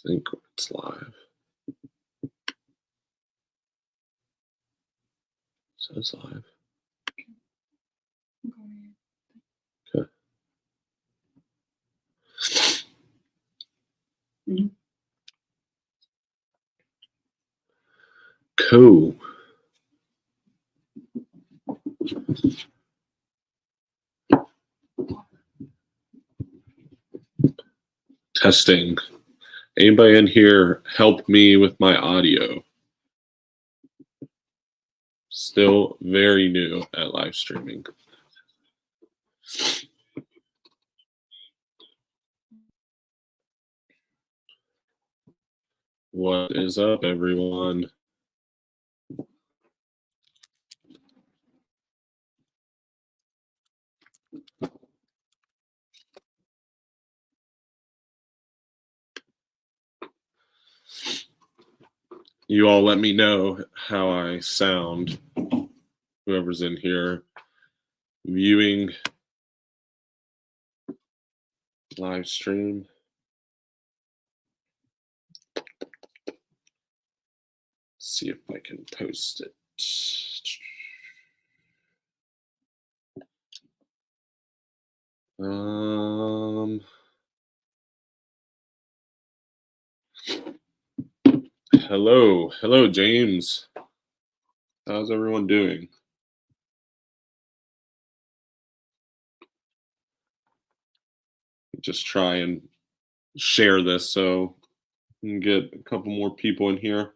think it's live. Says live. Okay. Cool. Testing. Anybody in here help me with my audio? Still very new at live streaming. What is up, everyone? You all let me know how I sound. Whoever's in here viewing live stream. See if I can post it. Hello, James. How's everyone doing? Just try and share this so we can get a couple more people in here.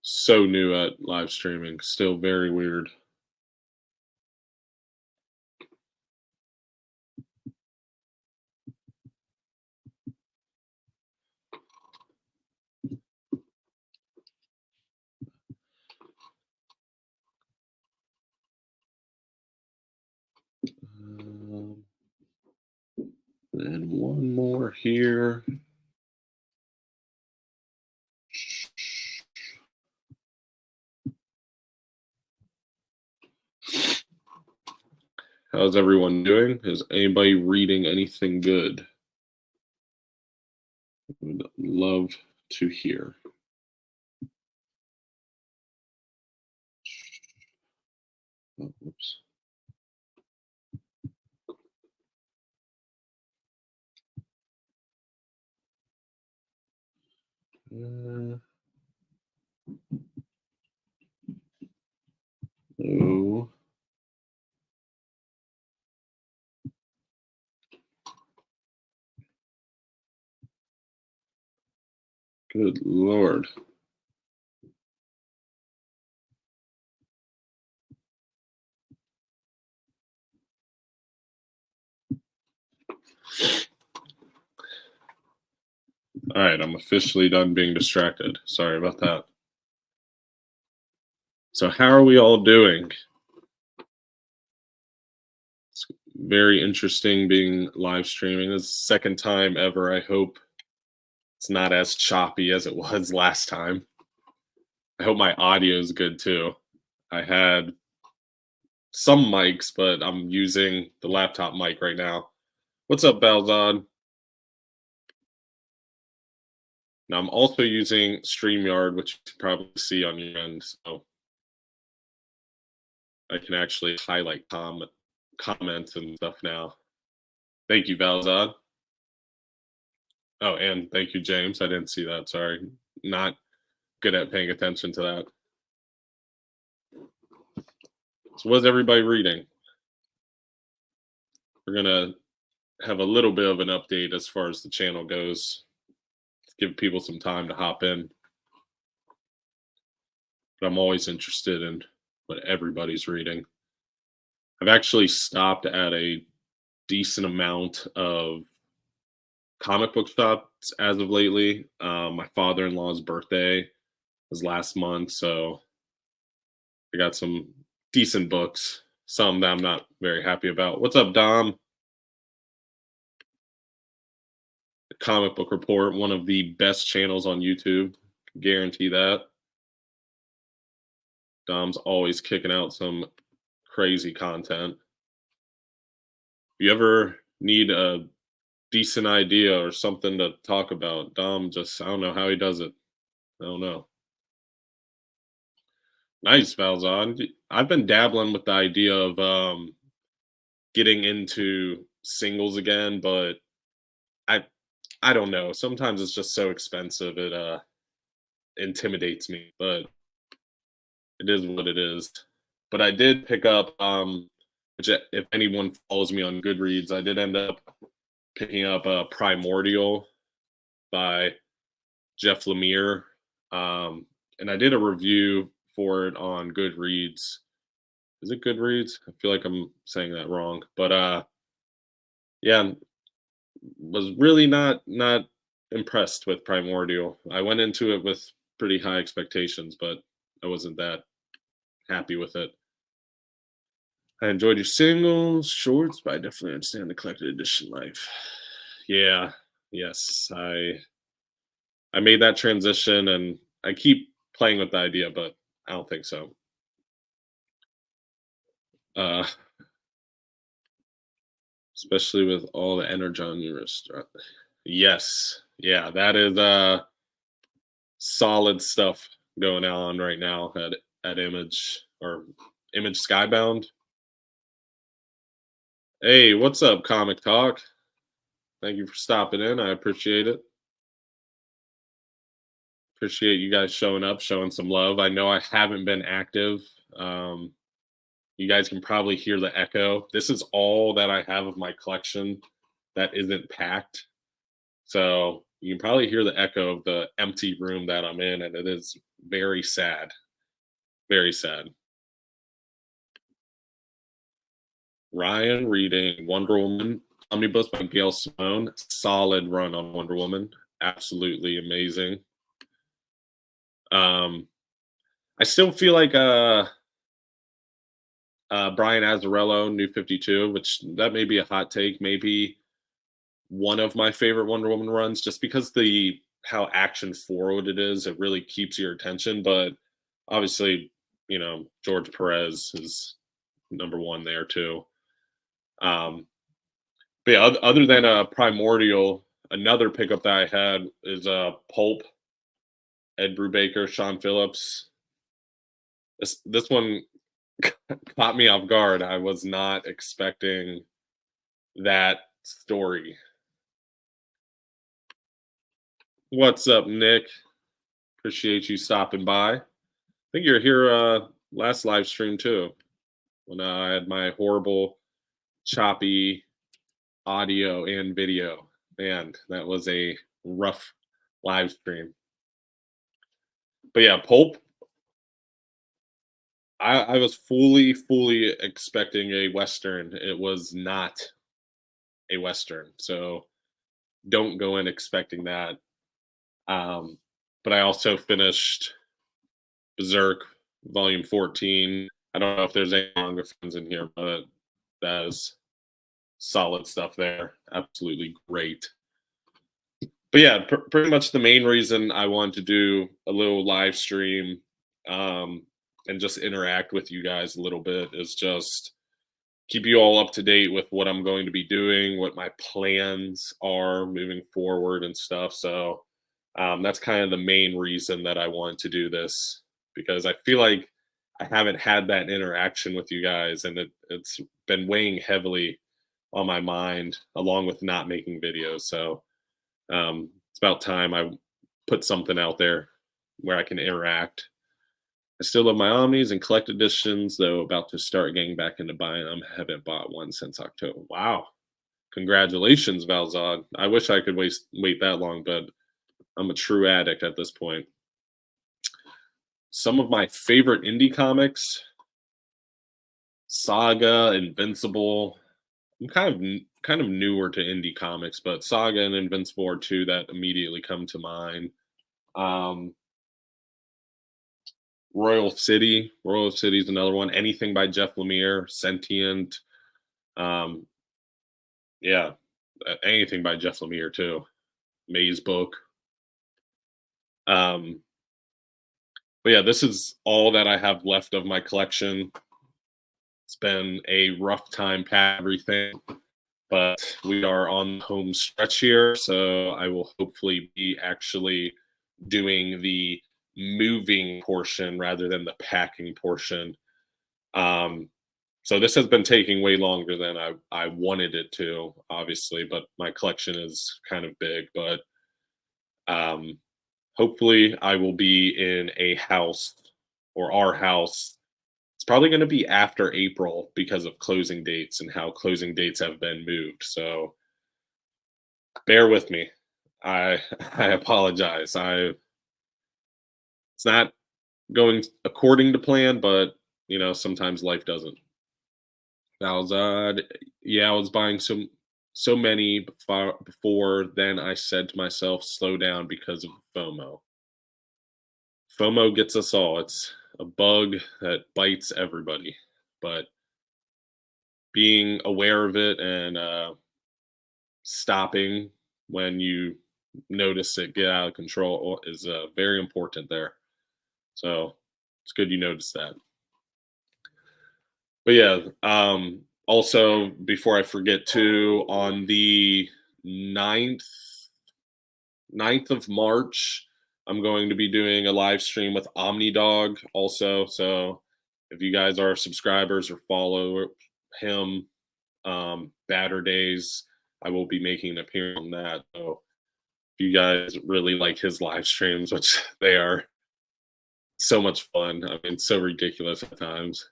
So new at live streaming, still very weird. And one more here. How's everyone doing? Is anybody reading anything good? Would love to hear. Oh, whoops. Oh. Good Lord. All right, I'm officially done being distracted. Sorry about that. So how are we all doing? It's very interesting being live streaming. This is the second time ever. I hope it's not as choppy as it was last time. I hope my audio is good too. I had some mics, but I'm using the laptop mic right now. What's up, Balzad? Now I'm also using StreamYard, which you can probably see on your end, so I can actually highlight comments and stuff now. Thank you, Balzad. Oh, and thank you, James. I didn't see that. Sorry. Not good at paying attention to that. So what's everybody reading? We're going to have a little bit of an update as far as the channel goes. Give people some time to hop in. But I'm always interested in what everybody's reading. I've actually stopped at a decent amount of comic book shops as of lately. My father-in-law's birthday was last month, so I got some decent books. Some that I'm not very happy about. What's up, Dom? The Comic Book Report, one of the best channels on YouTube. Guarantee that. Dom's always kicking out some crazy content. If you ever need a decent idea or something to talk about, Dom just I don't know how he does it. I don't know. Nice, Valzon. I've been dabbling with the idea of getting into singles again, but I I don't know. Sometimes it's just so expensive it intimidates me, but it is what it is. But I did pick up which if anyone follows me on Goodreads, I did end up picking up Primordial by Jeff Lemire. And I did a review for it on Goodreads. Is it Goodreads? I feel like I'm saying that wrong. But yeah, was really not impressed with Primordial. I went into it with pretty high expectations, but I wasn't that happy with it. I enjoyed your singles, shorts, but I definitely understand the collected edition life. Yeah, yes, I made that transition, and I keep playing with the idea, but I don't think so. Uh, especially with all the energy on your wrist. Yes, yeah, that is solid stuff going on right now at Image or Image Skybound. Hey, what's up, Comic Talk? Thank you for stopping in. I appreciate it. Appreciate you guys showing up, showing some love. I know I haven't been active. Um, you guys can probably hear the echo. This is all that I have of my collection that isn't packed. So you can probably hear the echo of the empty room that I'm in, and it is very sad. Very sad. Ryan reading Wonder Woman Omnibus by Gail Simone. Solid run on Wonder Woman. Absolutely amazing. I still feel like Brian Azzarello, New 52, which that may be a hot take, maybe one of my favorite Wonder Woman runs, just because the how action forward it is. It really keeps your attention. But obviously, George Perez is number one there too. But yeah, other than Primordial, another pickup that I had is Pulp, Ed Brubaker, Sean Phillips. This one caught me off guard. I was not expecting that story. What's up, Nick? Appreciate you stopping by. I think you're here last live stream too, when I had my horrible, choppy audio and video. Man, that was a rough live stream. But yeah, Pulp. I was fully expecting a Western. It was not a Western. So don't go in expecting that. But I also finished Berserk Volume 14. I don't know if there's any manga fans in here, but that is solid stuff there. Absolutely great. But yeah, pretty much the main reason I wanted to do a little live stream and just interact with you guys a little bit is just keep you all up to date with what I'm going to be doing, what my plans are moving forward and stuff. So that's kind of the main reason that I wanted to do this, because I feel like I haven't had that interaction with you guys, and it's been weighing heavily on my mind, along with not making videos. So it's about time I put something out there where I can interact. I still love my Omnis and collect editions, though about to start getting back into buying them. Haven't bought one since October. Wow. Congratulations, Valzod. I wish I could wait that long, but I'm a true addict at this point. Some of my favorite indie comics: Saga, Invincible. I'm kind of newer to indie comics, but Saga and Invincible are two that immediately come to mind. Royal City. Royal City is another one. Anything by Jeff Lemire, Sentient. Yeah, anything by Jeff Lemire too. Maze Book. But yeah, this is all that I have left of my collection. It's been a rough time packing everything, but we are on the home stretch here, so I will hopefully be actually doing the moving portion rather than the packing portion. Um, so this has been taking way longer than I wanted it to, obviously, but my collection is kind of big. But um, hopefully, I will be in a house or our house. It's probably going to be after April because of closing dates and how closing dates have been moved. So bear with me. I I apologize. It's not going according to plan, but sometimes life doesn't. I was yeah, I was buying so many before then I said to myself, slow down because of FOMO. FOMO gets us all. It's a bug that bites everybody. But being aware of it and stopping when you notice it get out of control is very important there. So it's good you noticed that. But yeah, also before I forget to, on the ninth 9th of March, I'm going to be doing a live stream with OmniDog also. So if you guys are subscribers or follow him, Batter Days, I will be making an appearance on that. So if you guys really like his live streams, which they are so much fun. I mean, so ridiculous at times.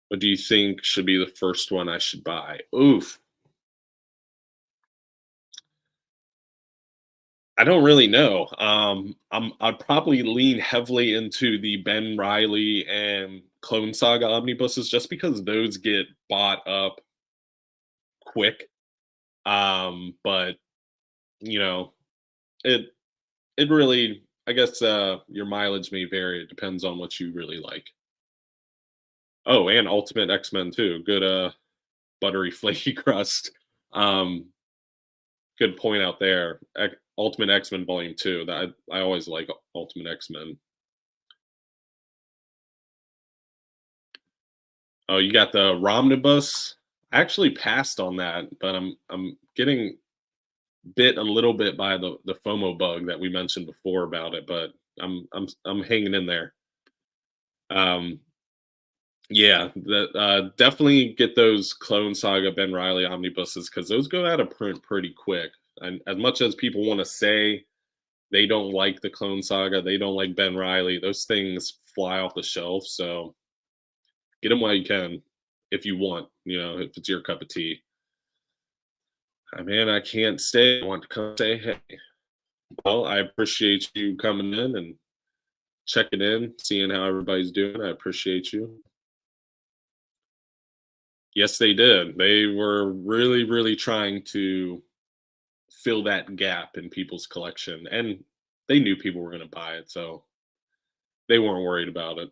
What do you think should be the first one I should buy? Oof. I don't really know. I'd probably lean heavily into the Ben Riley and Clone Saga omnibuses just because those get bought up quick. But you know, it it really, I guess, your mileage may vary. It depends on what you really like. Oh, and Ultimate X-Men too. Good buttery flaky crust. Um Good point out there. Ultimate X-Men Volume 2. That I always like Ultimate X-Men. Oh, you got the Romnibus. I actually passed on that, but I'm getting bit a little bit by the FOMO bug that we mentioned before about it, but I'm hanging in there. Um, yeah, definitely get those Clone Saga Ben Riley omnibuses because those go out of print pretty quick. And as much as people want to say they don't like the Clone Saga, they don't like Ben Riley, those things fly off the shelf. So get them while you can, if you want. If it's your cup of tea. Man, I can't stay. I want to come say hey. Well, I appreciate you coming in and checking in, seeing how everybody's doing. I appreciate you. Yes, they did. They were really, really trying to fill that gap in people's collection, and they knew people were going to buy it, so they weren't worried about it.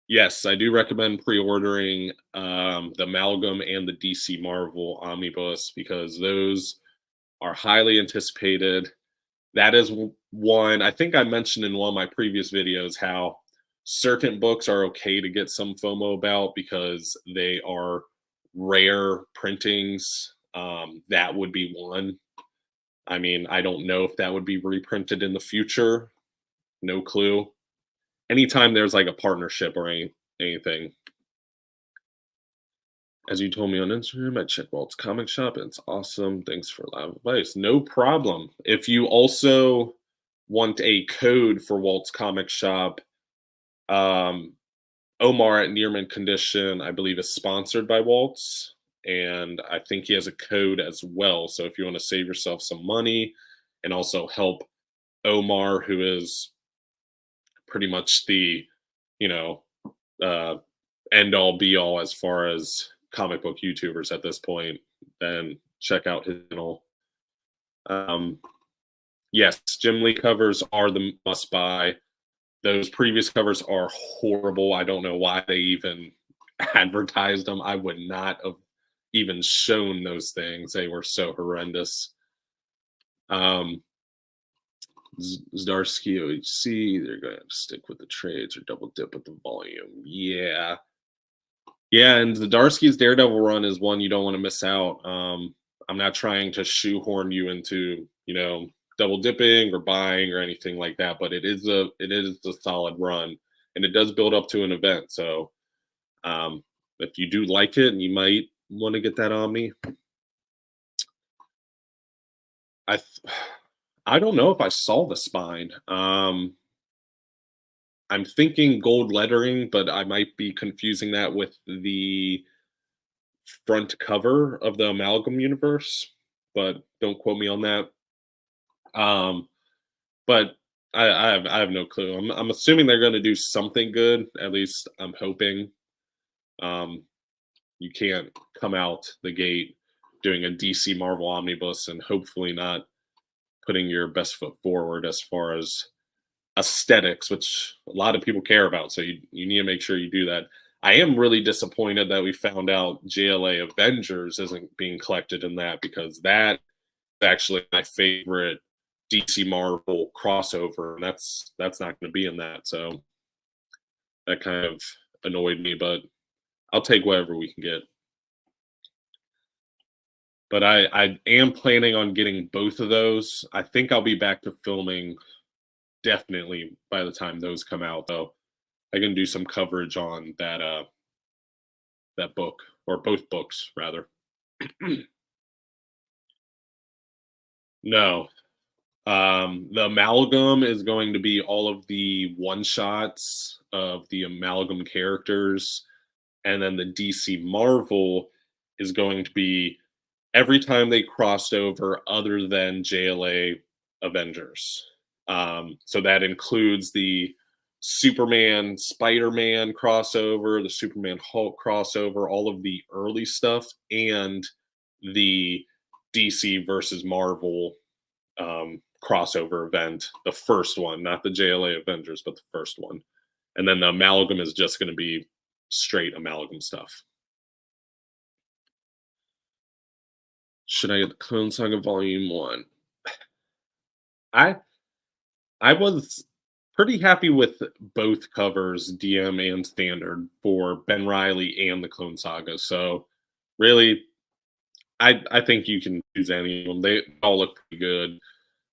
Yes, I do recommend pre-ordering the Amalgam and the DC Marvel Omnibus because those are highly anticipated. That is one I think I mentioned in one of my previous videos how certain books are okay to get some FOMO about because they are rare printings. That would be one. I mean, I don't know if that would be reprinted in the future. No clue. Anytime there's like a partnership or anything. As you told me on Instagram, I check Walt's comic shop and it's awesome. Thanks for live advice. No problem. If you also want a code for Walt's comic shop, um, Omar at Nearman Condition, I believe, is sponsored by Walt's. And I think he has a code as well. So if you want to save yourself some money and also help Omar, who is pretty much the, you know, uh, end all be all as far as comic book YouTubers at this point, then check out his channel. Yes, Jim Lee covers are the must buy. Those previous covers are horrible. I don't know why they even advertised them. I would not have even shown those things. They were so horrendous. Zdarsky OHC. They're going to stick with the trades or double dip with the volume. Yeah. Yeah, and Zdarsky's Daredevil run is one you don't want to miss out. I'm not trying to shoehorn you into, double dipping or buying or anything like that, but it is a solid run, and it does build up to an event. So if you do like it, you might want to get that Omni. I I don't know if I saw the spine. I'm thinking gold lettering, but I might be confusing that with the front cover of the Amalgam universe, but don't quote me on that. Um, but I have no clue. I'm assuming they're going to do something good. At least I'm hoping. Um, you can't come out the gate doing a DC Marvel omnibus and hopefully not putting your best foot forward as far as aesthetics, which a lot of people care about. So you need to make sure you do that. I am really disappointed that we found out JLA Avengers isn't being collected in that, because that is actually my favorite DC Marvel crossover, and that's not going to be in that. So that kind of annoyed me, but I'll take whatever we can get. But I am planning on getting both of those. I think I'll be back to filming definitely by the time those come out, though. I can do some coverage on that book, or both books rather. No. The Amalgam is going to be all of the one shots of the Amalgam characters, and then the DC Marvel is going to be every time they crossed over other than JLA Avengers. So that includes the Superman Spider-Man crossover, the Superman Hulk crossover, all of the early stuff, and the DC versus Marvel crossover event, the first one, not the JLA Avengers, but the first one. And then the Amalgam is just going to be straight Amalgam stuff. Should I get the Clone Saga Volume 1? I was pretty happy with both covers, DM and standard, for Ben Riley and the Clone Saga. So really, I think you can choose any of them. They all look pretty good.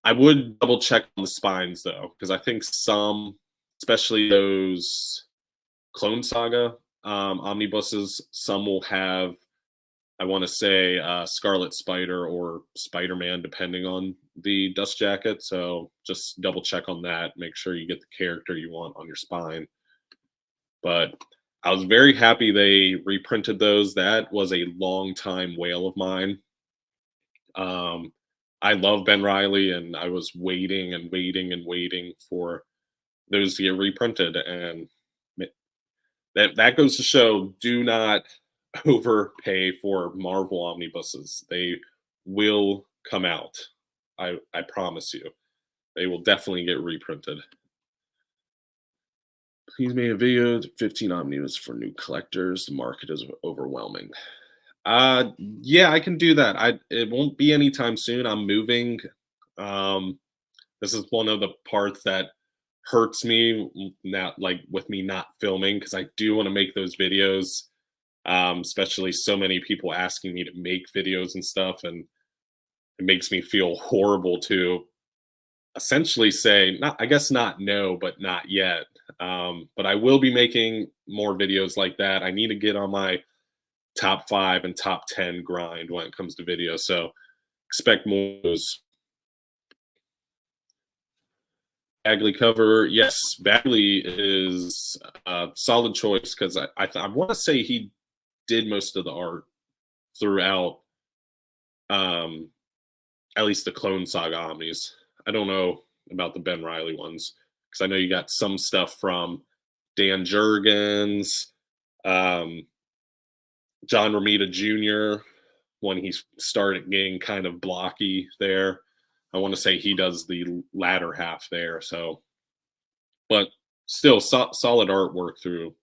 I would double check on the spines though, because I think some, especially those Clone Saga omnibuses, some will have, I want to say, Scarlet Spider or Spider-Man, depending on the dust jacket. So just double check on that. Make sure you get the character you want on your spine. But I was very happy they reprinted those. That was a long time whale of mine. I love Ben Riley, and I was waiting and waiting and waiting for those to get reprinted. And that goes to show, do not overpay for Marvel omnibuses. They will come out. I promise you. They will definitely get reprinted. Please make a video, 15 omnibus for new collectors. The market is overwhelming. Yeah, I can do that. It won't be anytime soon. I'm moving. This is one of the parts that hurts me now, like with me not filming, because I do want to make those videos. Especially so many people asking me to make videos and stuff, and it makes me feel horrible to essentially say, not, I guess not no, but not yet. But I will be making more videos like that. I need to get on my top 5 and top 10 grind when it comes to video. So expect more of those. Bagley cover, yes, Bagley is a solid choice, because I want to say he did most of the art throughout, at least the Clone Saga Omnis. I don't know about the Ben Riley ones, because I know you got some stuff from Dan Jurgens, John Romita Jr., when he started getting kind of blocky there. I want to say he does the latter half there. So, but still solid artwork through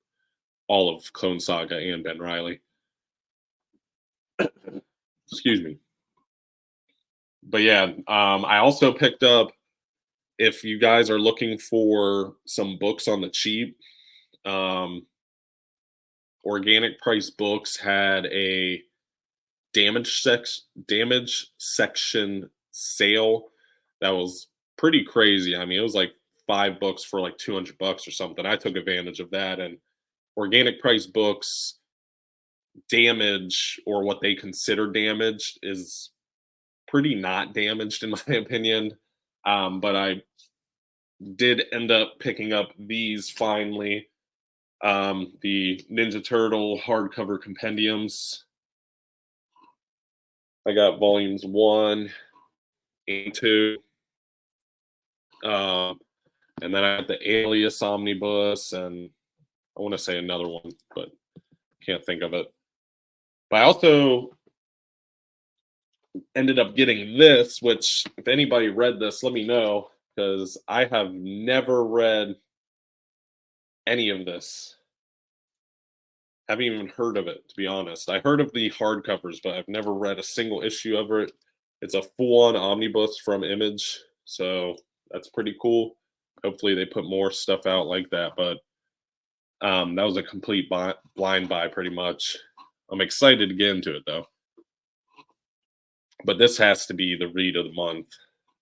all of Clone Saga and Ben Riley. Excuse me. But yeah, I also picked up if you guys are looking for some books on the cheap, um, Organic Price Books had a damage section sale that was pretty crazy. I mean, it was like 5 books for like $200 or something. I took advantage of that, and Organic Price Books damage, or what they consider damaged, is pretty not damaged in my opinion. But I did end up picking up these finally, the Ninja Turtle hardcover compendiums. I got volumes 1 and 2. Um, and then I got the Alias Omnibus, and I want to say another one, but can't think of it. But I also ended up getting this, which, if anybody read this, let me know, because I have never read any of this. Haven't even heard of it, to be honest. I heard of the hardcovers, but I've never read a single issue of it. It's a full-on omnibus from Image, so that's pretty cool. Hopefully they put more stuff out like that, but that was a complete blind buy pretty much. I'm excited to get into it though. But this has to be the read of the month.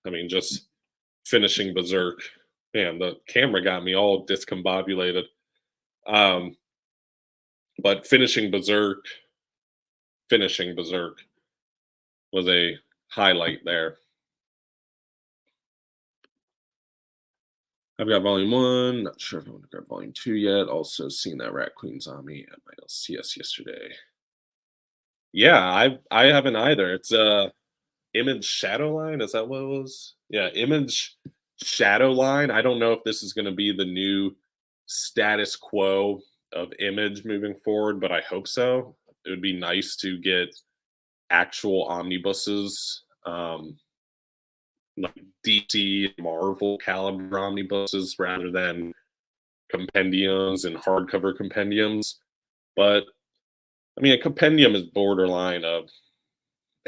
I mean, just finishing Berserk. Man, the camera got me all discombobulated. But finishing Berserk was a highlight there. I've got volume 1. Not sure if I want to grab volume 2 yet. Also seen that Rat Queen Zombie at my LCS yesterday. Yeah, I haven't either. It's Image Shadowline. Is that what it was? Yeah, Image Shadowline. I don't know if this is going to be the new status quo of Image moving forward, but I hope so. It would be nice to get actual omnibuses, like DC, Marvel caliber omnibuses, rather than compendiums and hardcover compendiums. But I mean, a compendium is borderline of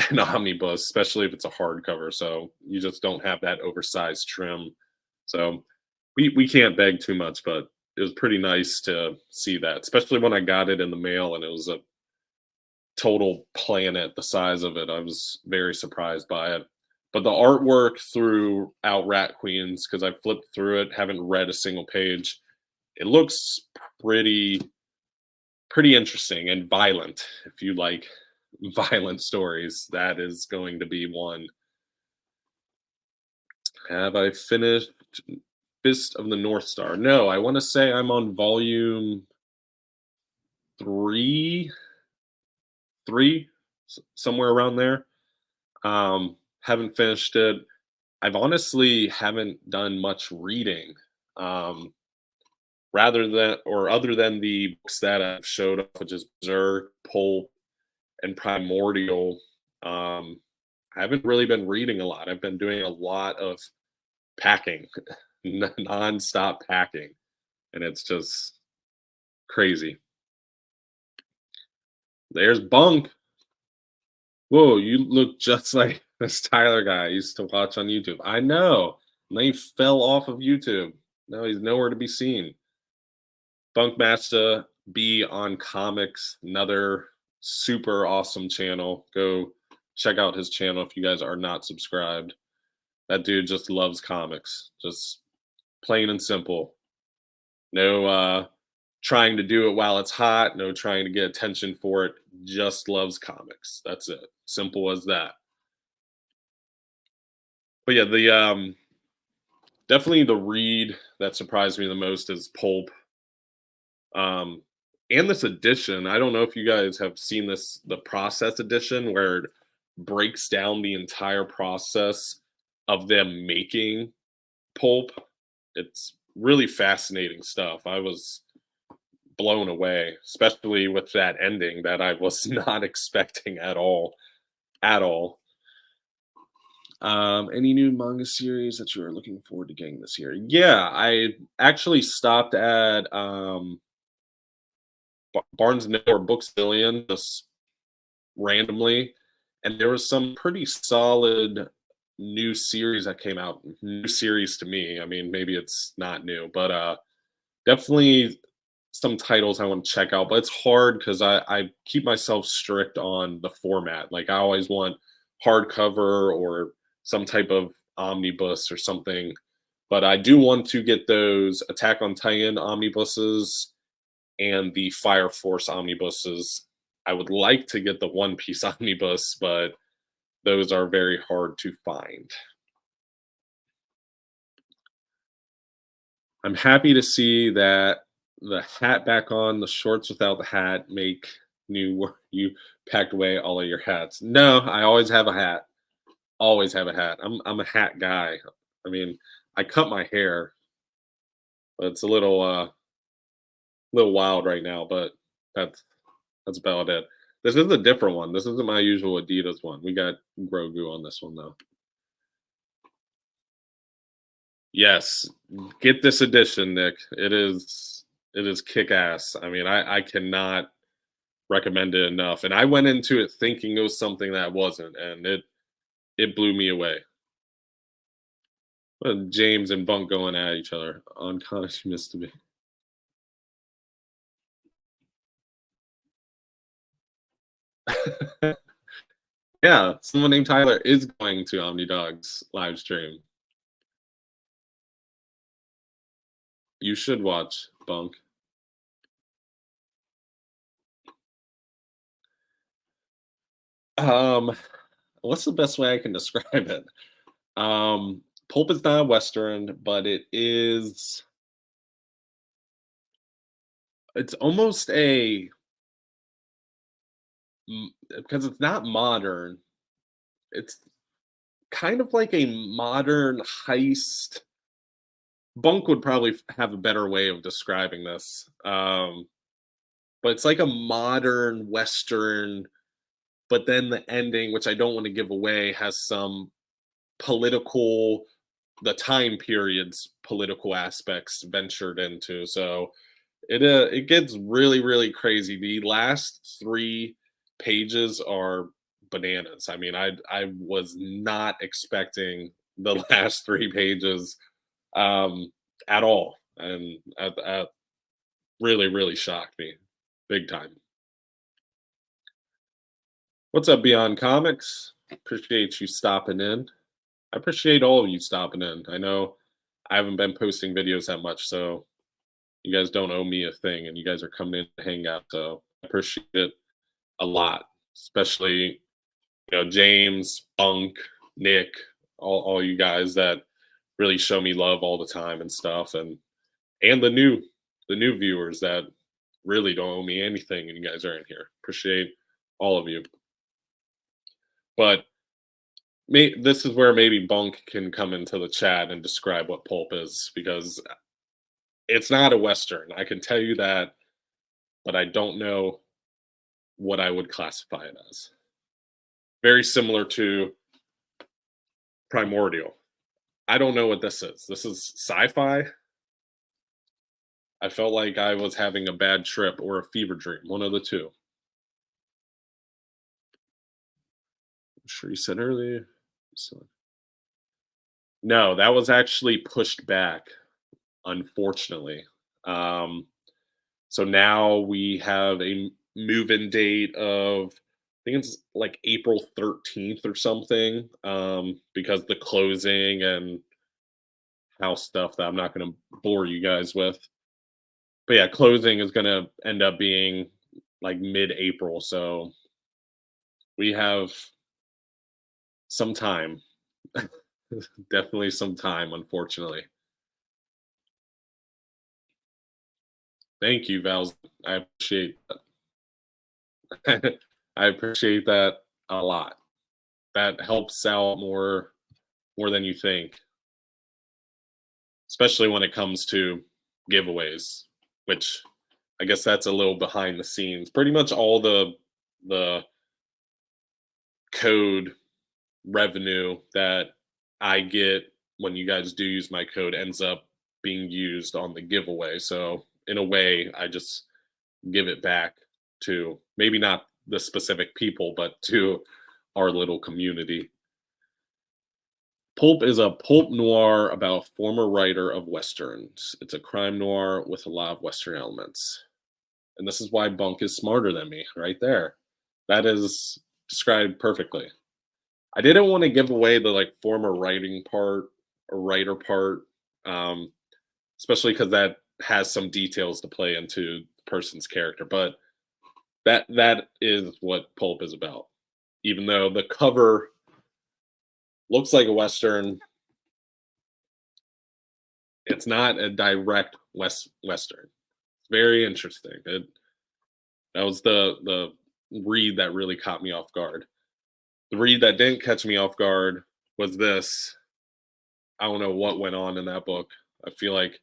an omnibus, especially if it's a hardcover. So you just don't have that oversized trim. So we can't beg too much, but it was pretty nice to see that, especially when I got it in the mail and it was a total planet the size of it. I was very surprised by it. But the artwork throughout Rat Queens, because I flipped through it, haven't read a single page, it looks pretty interesting and violent. If you like violent stories, that is going to be one. Have I finished Fist of the North Star? No, I want to say I'm on volume 3, somewhere around there. Haven't finished it. I've honestly haven't done much reading. Other than the books that I've showed up, which is Berserk, Pulp, and Primordial, I haven't really been reading a lot. I've been doing a lot of packing, non-stop packing, and it's just crazy. There's Bunk. Whoa, you look just like this Tyler guy I used to watch on YouTube. I know. And then he fell off of YouTube. Now he's nowhere to be seen. Bunkmaster B on Comics, another super awesome channel. Go check out his channel if you guys are not subscribed. That dude just loves comics, just plain and simple. No trying to do it while it's hot, no trying to get attention for it, just loves comics. That's it. Simple as that. But yeah, the definitely the read that surprised me the most is Pulp. And this edition, I don't know if you guys have seen this, the process edition, where it breaks down the entire process of them making Pulp. It's really fascinating stuff. I was blown away, especially with that ending that I was not expecting at all. Any new manga series that you are looking forward to getting this year? Yeah, I actually stopped at Barnes and Noble or Books-A-Million just randomly, and there was some pretty solid new series that came out. New series to me. I mean, maybe it's not new, but definitely some titles I want to check out. But it's hard because I keep myself strict on the format. Like I always want hardcover or some type of omnibus or something. But I do want to get those Attack on Titan omnibuses and the Fire Force omnibuses. I would like to get the One Piece omnibus, but those are very hard to find. I'm happy to see that the hat back on, the shorts without the hat make you packed away all of your hats. No, I always have a hat. Always have a hat. I'm a hat guy. I mean, I cut my hair, but it's a little wild right now, but that's that's about it. This is a different one. This isn't my usual Adidas one. We got Grogu on this one though. Yes, get this edition, Nick. It is kick ass. I mean, I cannot recommend it enough. And I went into it thinking it was something that wasn't, and it blew me away. James and Bunk going at each other. Unconscious to me. Yeah, someone named Tyler is going to OmniDog's live stream. You should watch Bunk. Um, what's the best way I can describe it? Pulp is not a Western, but it's almost because it's not modern. It's kind of like a modern heist. Bunk would probably have a better way of describing this. But it's like a modern Western, but then the ending, which I don't want to give away, has some political, the time periods political aspects ventured into. So it gets really crazy. The last 3 pages are bananas. I mean, I was not expecting the last 3 pages at all, and really shocked me big time. What's up, Beyond Comics? Appreciate you stopping in. I appreciate all of you stopping in. I know I haven't been posting videos that much, so you guys don't owe me a thing, and you guys are coming in to hang out. So I appreciate it a lot, especially James, Bunk, Nick, all you guys that really show me love all the time and stuff, and the new viewers that really don't owe me anything, and you guys are in here. Appreciate all of you. But this is where maybe Bunk can come into the chat and describe what pulp is, because it's not a Western. I can tell you that, but I don't know what I would classify it as. Very similar to Primordial. I don't know what this is. This is sci-fi. I felt like I was having a bad trip or a fever dream, one of the two. I'm sure you said earlier. So, no, that was actually pushed back, unfortunately. Um, so now we have a move-in date of, I think it's like April 13th or something, because the closing and house stuff that I'm not going to bore you guys with. But yeah, closing is going to end up being like mid-April, so we have some time. Definitely some time, unfortunately. Thank you, Val. I appreciate that. I appreciate that a lot. That helps out more than you think, especially when it comes to giveaways, which I guess that's a little behind the scenes. Pretty much all the code revenue that I get when you guys do use my code ends up being used on the giveaway. So in a way, I just give it back to maybe not the specific people, but to our little community. Pulp is a pulp noir about a former writer of westerns. It's a crime noir with a lot of western elements. And this is why Bunk is smarter than me, right there. That is described perfectly. I didn't want to give away the like former writing part or writer part, um, especially because that has some details to play into the person's character. But that is what Pulp is about. Even though the cover looks like a western, it's not a direct western. It's very interesting. That was the read that really caught me off guard. The read that didn't catch me off guard was this. I don't know what went on in that book. I feel like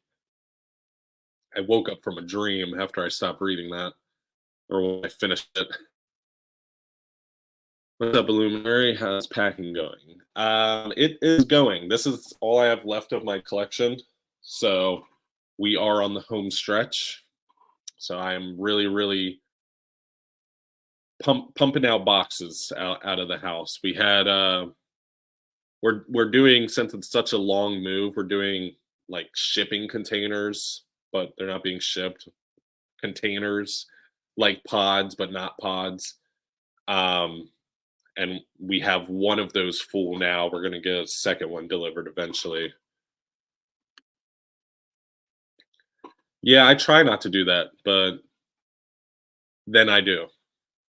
I woke up from a dream after I stopped reading that, or when I finished it. What's up, Illuminary? How's packing going? It is going. This is all I have left of my collection. So we are on the home stretch. So I am really, really pumping out boxes out of the house. We had we're doing, since it's such a long move, we're doing like shipping containers, but they're not being shipped. Containers like pods, but not pods. And we have one of those full now. We're gonna get a second one delivered eventually. Yeah, I try not to do that, but then I do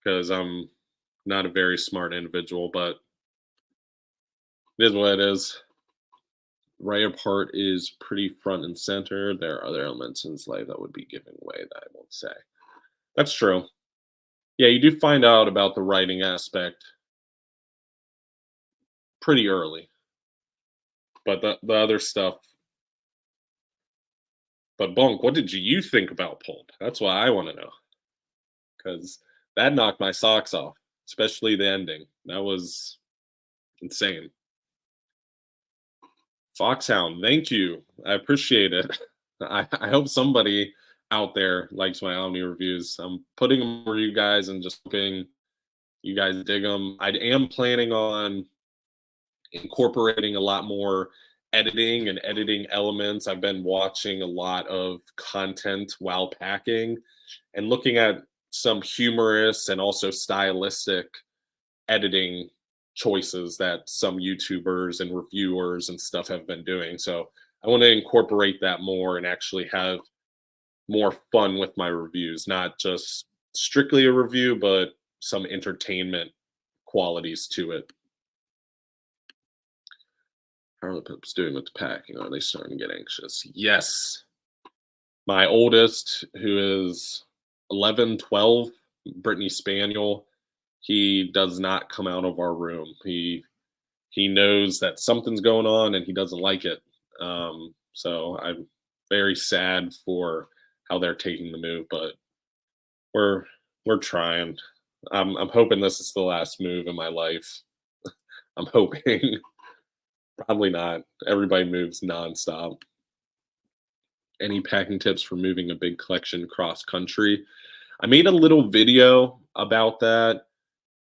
because I'm not a very smart individual, but it is what it is. Writer part is pretty front and center. There are other elements in his life that would be given away that I won't say. That's true. Yeah, you do find out about the writing aspect pretty early, but the other stuff. But Bunk, what did you think about Pulp? That's what I want to know because that knocked my socks off, especially the ending. That was insane. Foxhound, thank you. I appreciate it. I hope somebody out there likes my Omni reviews. I'm putting them for you guys and just hoping you guys dig them. I am planning on incorporating a lot more editing and editing elements. I've been watching a lot of content while packing and looking at some humorous and also stylistic editing choices that some YouTubers and reviewers and stuff have been doing. So I want to incorporate that more and actually have more fun with my reviews, not just strictly a review, but some entertainment qualities to it. How are the pups doing with the packing? Are they starting to get anxious? Yes. My oldest, who is 11, 12, Brittany Spaniel, he does not come out of our room. He knows that something's going on and he doesn't like it. So I'm very sad for how they're taking the move, but we're trying. I'm hoping this is the last move in my life. I'm hoping. Probably not. Everybody moves nonstop. Any packing tips for moving a big collection cross country? I made a little video about that.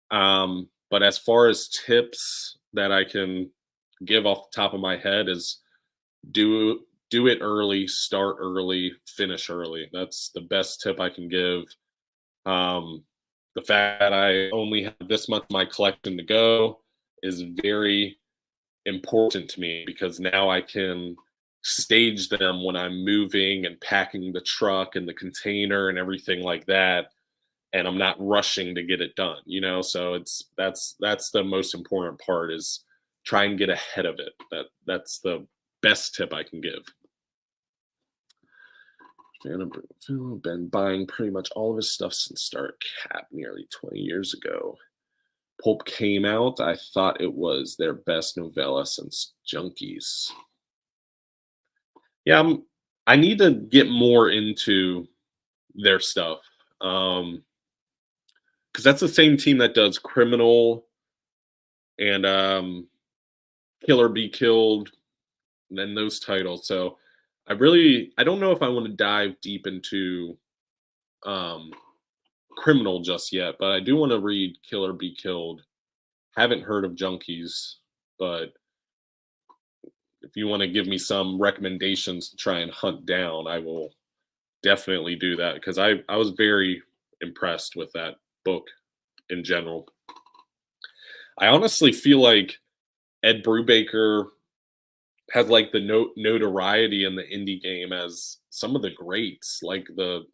But as far as tips that I can give off the top of my head is do it early, start early, finish early. That's the best tip I can give. The fact that I only have this much of my collection to go is very important to me because now I can stage them when I'm moving and packing the truck and the container and everything like that, and I'm not rushing to get it done, you know? So that's the most important part is try and get ahead of it. That's the best tip I can give. Been buying pretty much all of his stuff since Dark Cat nearly 20 years ago. Pulp came out, I thought it was their best novella since Junkies. Yeah, I need to get more into their stuff. Because that's the same team that does Criminal and Kill or Be Killed, and then those titles. So I don't know if I want to dive deep into Criminal just yet, but I do want to read Kill or Be Killed. Haven't heard of Junkies, but if you want to give me some recommendations to try and hunt down, I will definitely do that because I was very impressed with that book in general. I honestly feel like Ed Brubaker has like the notoriety in the indie game as some of the greats, like the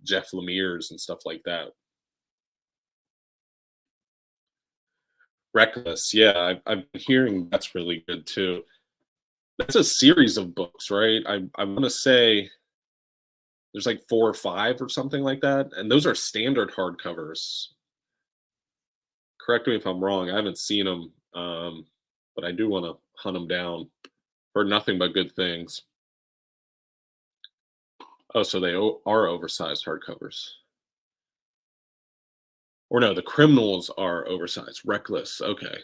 Jeff Lemire's and stuff like that. Reckless, yeah, I've been hearing that's really good too. That's a series of books, right? I want to say there's like 4 or 5 or something like that, and those are standard hardcovers. Correct me if I'm wrong. I haven't seen them, but I do want to hunt them down. Heard nothing but good things. Oh, so they are oversized hardcovers. Or no, the criminals are oversized. Reckless. Okay.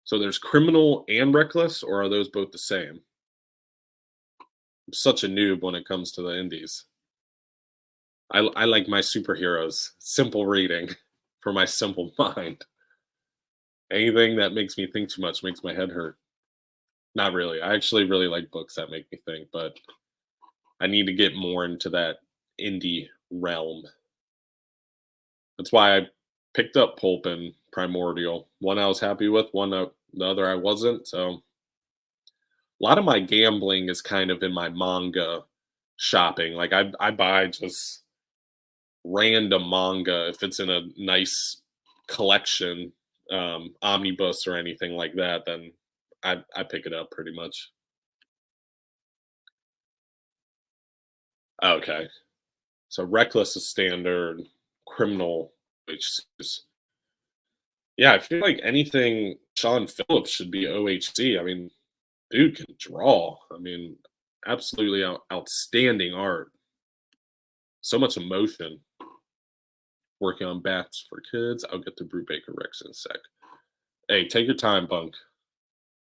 So there's criminal and reckless, or are those both the same? I'm such a noob when it comes to the indies. I like my superheroes. Simple reading for my simple mind. Anything that makes me think too much makes my head hurt. Not really. I actually really like books that make me think, but I need to get more into that indie realm. That's why I picked up Pulp and Primordial. One I was happy with, the other I wasn't. So a lot of my gambling is kind of in my manga shopping. Like I buy just random manga if it's in a nice collection, omnibus or anything like that, then I pick it up pretty much. Okay. So Reckless is standard, Criminal, which is yeah, I feel like anything Sean Phillips should be OHC. I mean, dude can draw. I mean, absolutely outstanding art. So much emotion. Working on bats for kids. I'll get to Brubaker Rex in a sec. Hey, take your time, Punk.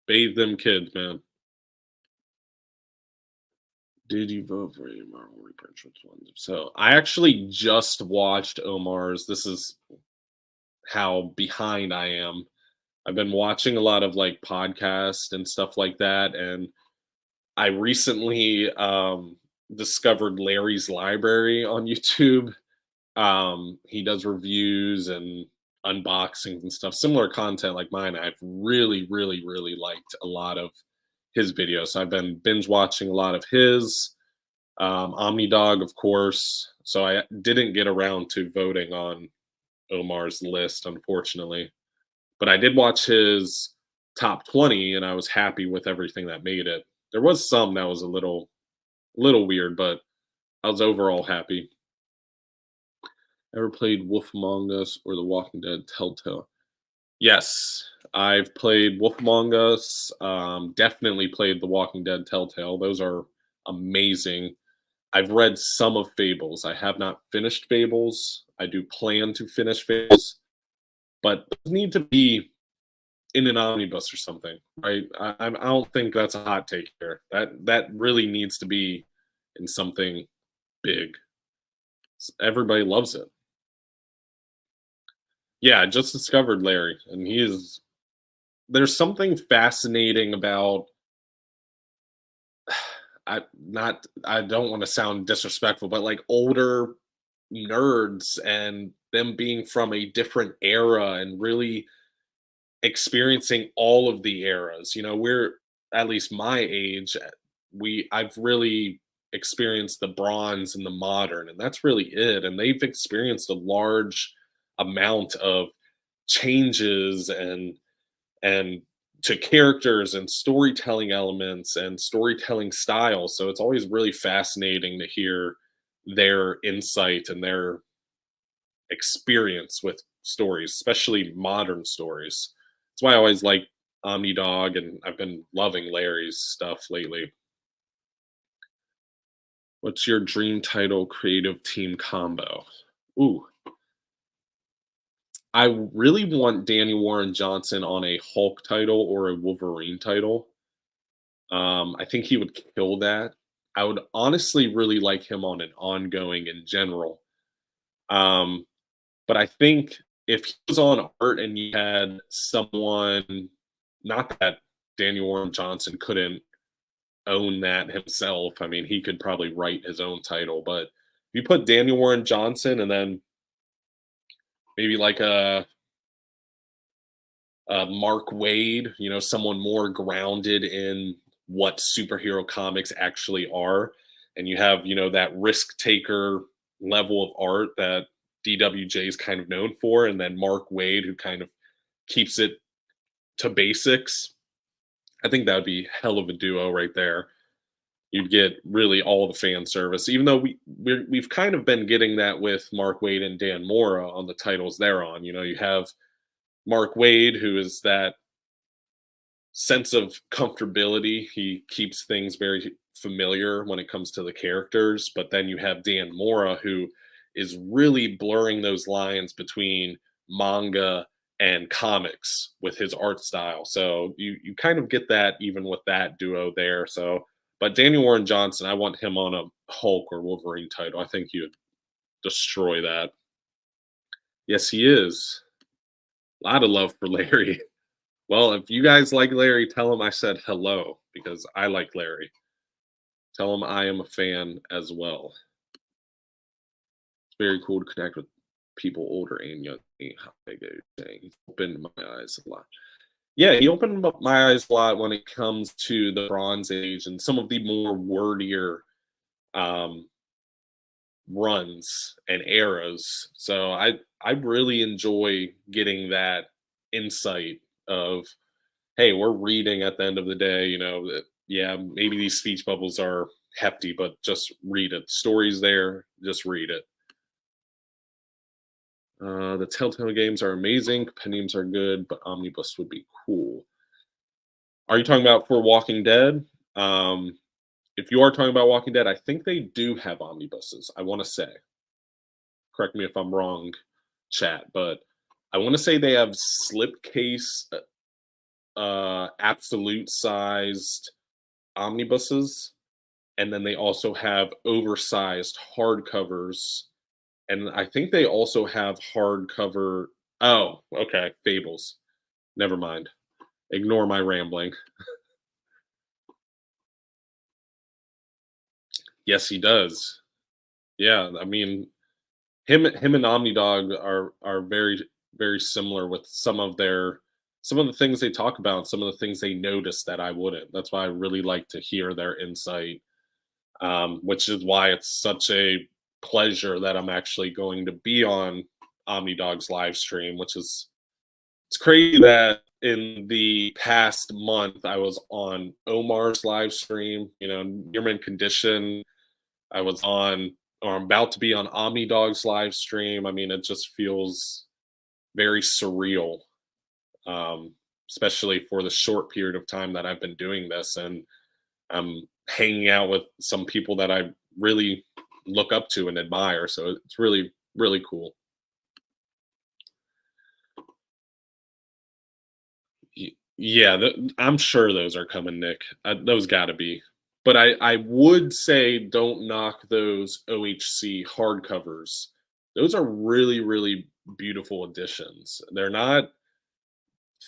Bathe them kids, man. Did you vote for any Marvel reprint ones? So I actually just watched Omar's. This is how behind I am. I've been watching a lot of like podcasts and stuff like that, and I recently discovered Larry's Library on YouTube. He does reviews and unboxings and stuff, similar content like mine. I've really, really, really liked a lot of his videos. So I've been binge watching a lot of his. Omnidog, of course. So I didn't get around to voting on Omar's list, unfortunately. But I did watch his top 20 and I was happy with everything that made it. There was some that was a little weird, but I was overall happy. Ever played Wolf Among Us or The Walking Dead Telltale? Yes, I've played Wolf Among Us. Definitely played The Walking Dead Telltale. Those are amazing. I've read some of Fables. I have not finished Fables. I do plan to finish Fables, but those need to be in an omnibus or something, right? I don't think that's a hot take here. That really needs to be in something big. Everybody loves it. Yeah, I just discovered Larry, and he is. There's something fascinating about. I don't want to sound disrespectful, but like older nerds and them being from a different era and really experiencing all of the eras. We're at least my age. I've really experienced the bronze and the modern, and that's really it. And they've experienced a large amount of changes and to characters and storytelling elements and storytelling styles. So it's always really fascinating to hear their insight and their experience with stories, especially modern stories. That's why I always like Omnidog, and I've been loving Larry's stuff lately. What's your dream title creative team combo? Ooh, I really want Danny Warren Johnson on a Hulk title or a Wolverine title. I think he would kill that. I would honestly really like him on an ongoing in general. Um, but I think if he was on art and you had someone, not that Daniel Warren Johnson couldn't own that himself. I mean, he could probably write his own title, but if you put Daniel Warren Johnson and then maybe like a Mark Wade, you know, someone more grounded in what superhero comics actually are, and you have, you know, that risk taker level of art that DWJ is kind of known for, and then Mark Wade, who kind of keeps it to basics. I think that would be hell of a duo right there. You'd get really all the fan service, even though we've kind of been getting that with Mark Wade and Dan Mora on the titles they're on. You know, you have Mark Wade, who is that sense of comfortability. He keeps things very familiar when it comes to the characters. But then you have Dan Mora, who is really blurring those lines between manga and comics with his art style. So you kind of get that even with that duo there. So, but Daniel Warren Johnson, I want him on a Hulk or Wolverine title. I think he would destroy that. Yes, he is. A lot of love for Larry. Well, if you guys like Larry, tell him I said hello because I like Larry. Tell him I am a fan as well. It's very cool to connect with people older and young. How they go saying he's opened my eyes a lot. Yeah, he opened up my eyes a lot when it comes to the Bronze Age and some of the more wordier um, runs and eras. So I really enjoy getting that insight of, hey, we're reading at the end of the day, you know, yeah, maybe these speech bubbles are hefty, but just read it. Stories there, just read it. The Telltale games are amazing. Compendiums are good, but Omnibus would be cool. Are you talking about for Walking Dead? Um, if you are talking about Walking Dead, I think they do have omnibuses. I want to say. Correct me if I'm wrong, chat, but I want to say they have slipcase, absolute sized omnibuses, and then they also have oversized hardcovers, and I think they also have hardcover. Oh, okay, Fables. Never mind. Ignore my rambling. Yes, he does. Yeah, I mean, him and Omnidog are very similar with some of the things they talk about, some of the things they notice that I wouldn't. That's why I really like to hear their insight, which is why it's such a pleasure that I'm actually going to be on Omnidog's live stream, which is it's crazy that in the past month I was on Omar's live stream, you know, Nearman Condition. I was on or I'm about to be on Omnidog's live stream. I mean, it just feels very surreal, um, especially for the short period of time that I've been doing this. And I'm hanging out with some people that I really look up to and admire. So it's really, really cool. Yeah, I'm sure those are coming, Nick. Those got to be. But I would say don't knock those OHC hardcovers. Those are really, really beautiful editions. They're not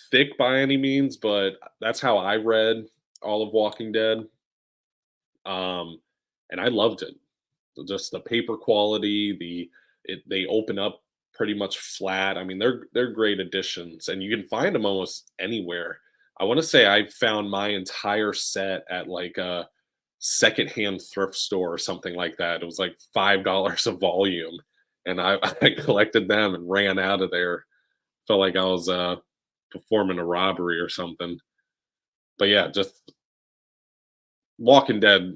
thick by any means, but that's how I read all of Walking Dead. Um, and I loved it. Just the paper quality, they open up pretty much flat. I mean, they're great additions, and you can find them almost anywhere. I want to say I found my entire set at like a secondhand thrift store or something like that. It was like $5 a volume, and I collected them and ran out of there. Felt like I was performing a robbery or something. But yeah, just Walking Dead.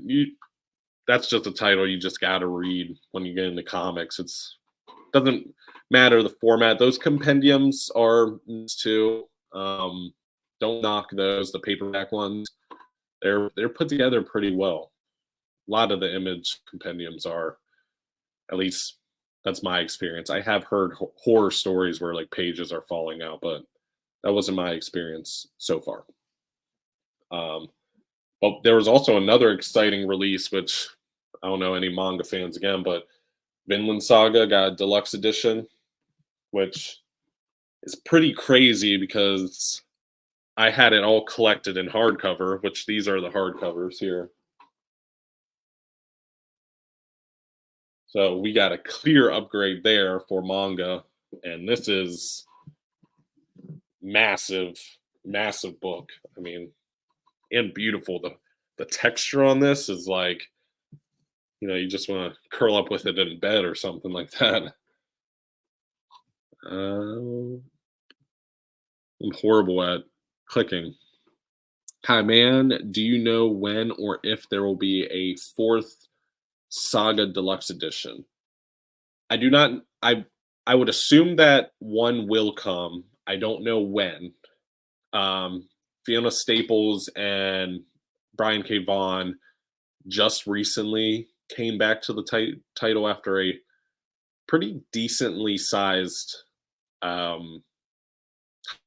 That's just a title you just got to read when you get into comics. It's doesn't matter the format. Those compendiums are too. Don't knock those. The paperback ones, they're put together pretty well. A lot of the image compendiums are, at least that's my experience. I have heard horror stories where like pages are falling out, but that wasn't my experience so far. But there was also another exciting release, which I don't know any manga fans again, but Vinland Saga got a deluxe edition, which is pretty crazy because I had it all collected in hardcover, which these are the hardcovers here. So we got a clear upgrade there for manga, and this is massive, massive book. I mean, and beautiful. The texture on this is like, you just want to curl up with it in bed or something like that. I'm horrible at clicking. Hi, man. Do you know when or if there will be a fourth Saga Deluxe Edition? I do not. I would assume that one will come. I don't know when. Fiona Staples and Brian K. Vaughan just recently came back to the title after a pretty decently sized um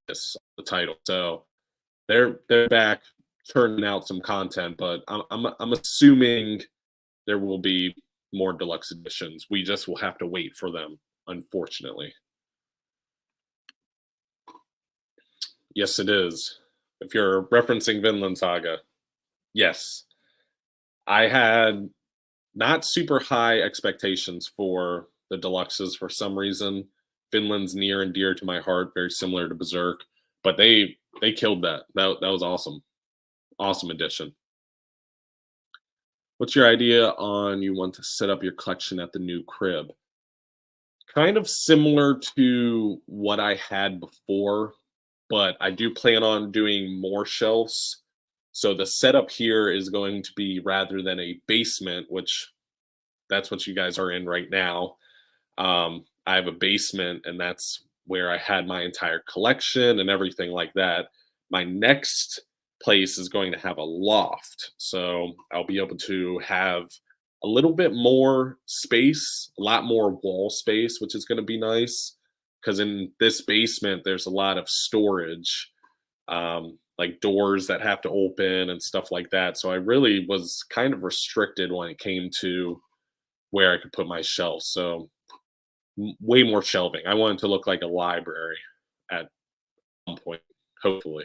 the title. So they're back turning out some content, but I'm assuming there will be more deluxe editions. We just will have to wait for them, unfortunately. Yes, it is. If you're referencing Vinland Saga, yes. I had not super high expectations for the deluxes for some reason. Finland's near and dear to my heart, very similar to Berserk, but they killed that. That was awesome. Awesome addition. What's your idea on you want to set up your collection at the new crib? Kind of similar to what I had before, but I do plan on doing more shelves. So the setup here is going to be rather than a basement, which that's what you guys are in right now. I have a basement, and that's where I had my entire collection and everything like that. My next place is going to have a loft, so I'll be able to have a little bit more space, a lot more wall space, which is going to be nice. Because in this basement, there's a lot of storage, like doors that have to open and stuff like that. So I really was kind of restricted when it came to where I could put my shelves. So way more shelving. I want it to look like a library at some point, hopefully.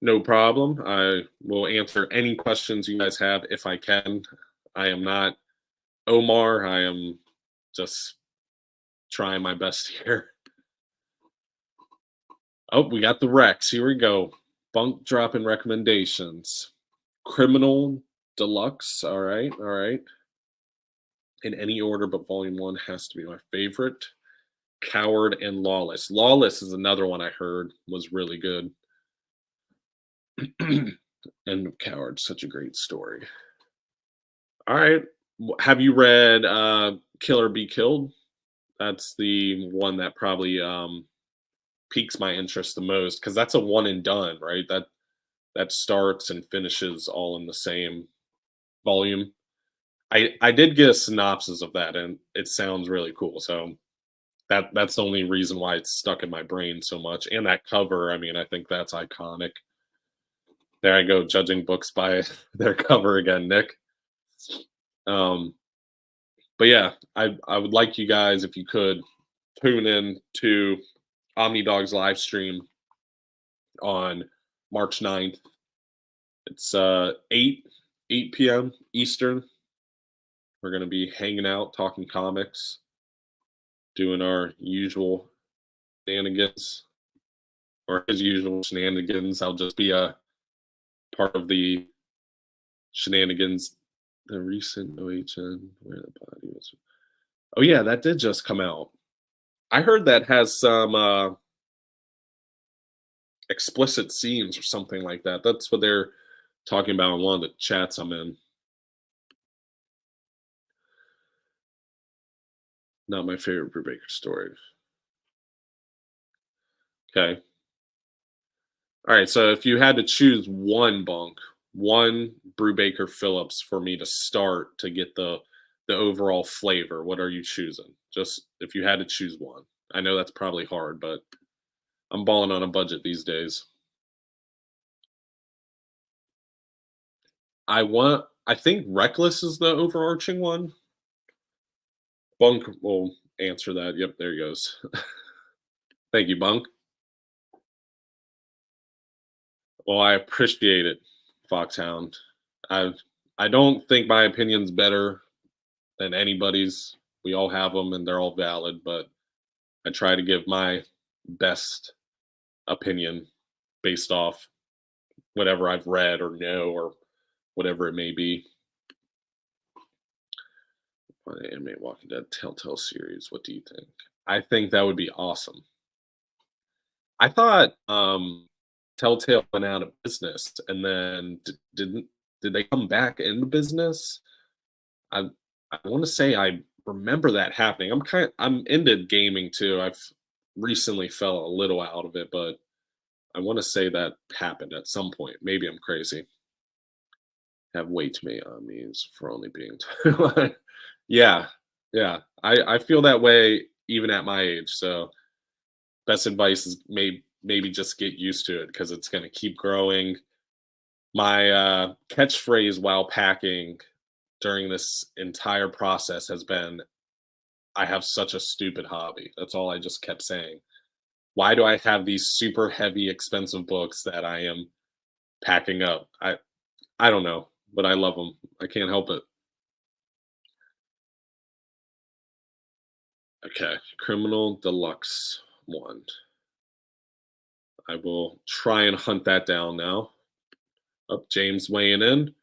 No problem. I will answer any questions you guys have if I can. I am not Omar. I am just trying my best here. Oh, we got the Rex. Here we go. Bunk dropping recommendations. Criminal Deluxe. All right. All right. In any order, but volume one has to be my favorite. Coward and Lawless. Lawless is another one I heard was really good. End of Coward, such a great story. All right. Have you read Kill or Be Killed? That's the one that probably piques my interest the most because that's a one and done, right? That starts and finishes all in the same volume. I did get a synopsis of that and it sounds really cool. So that's the only reason why it's stuck in my brain so much. And that cover, I mean, I think that's iconic. There I go, judging books by their cover again, Nick. Um, but yeah, I would like you guys, if you could, tune in to OmniDog's live stream on March 9th. It's 8 p.m. Eastern. We're gonna be hanging out, talking comics, doing our usual shenanigans, or his usual shenanigans. I'll just be a part of the shenanigans. The recent OHN where the body was. Oh yeah, that did just come out. I heard that has some explicit scenes or something like that. That's what they're talking about in one of the chats I'm in. Not my favorite Brubaker story. Okay. All right. So if you had to choose one bunk, one Brubaker Phillips for me to start to get the overall flavor, what are you choosing? Just if you had to choose one. I know that's probably hard, but I'm balling on a budget these days. I think Reckless is the overarching one. Bunk will answer that. Yep, there he goes. Thank you, Bunk. Well, I appreciate it, Foxhound. I I don't think my opinion's better than anybody's. We all have them, and they're all valid. But I try to give my best opinion based off whatever I've read or know or whatever it may be. On the anime Walking Dead Telltale series, what do you think? I think that would be awesome. I thought Telltale went out of business, and then did they come back into business? I I want to say I remember that happening. I'm into gaming too. I've recently fell a little out of it, but I want to say that happened at some point. Maybe I'm crazy. Have way too many Omnis for only being yeah, yeah. I feel that way even at my age. So best advice is maybe just get used to it because it's going to keep growing. My catchphrase while packing during this entire process has been, "I have such a stupid hobby." That's all I just kept saying. Why do I have these super heavy, expensive books that I am packing up? I don't know, but I love them. I can't help it. Okay, Criminal Deluxe one. I will try and hunt that down now. Up, James weighing in.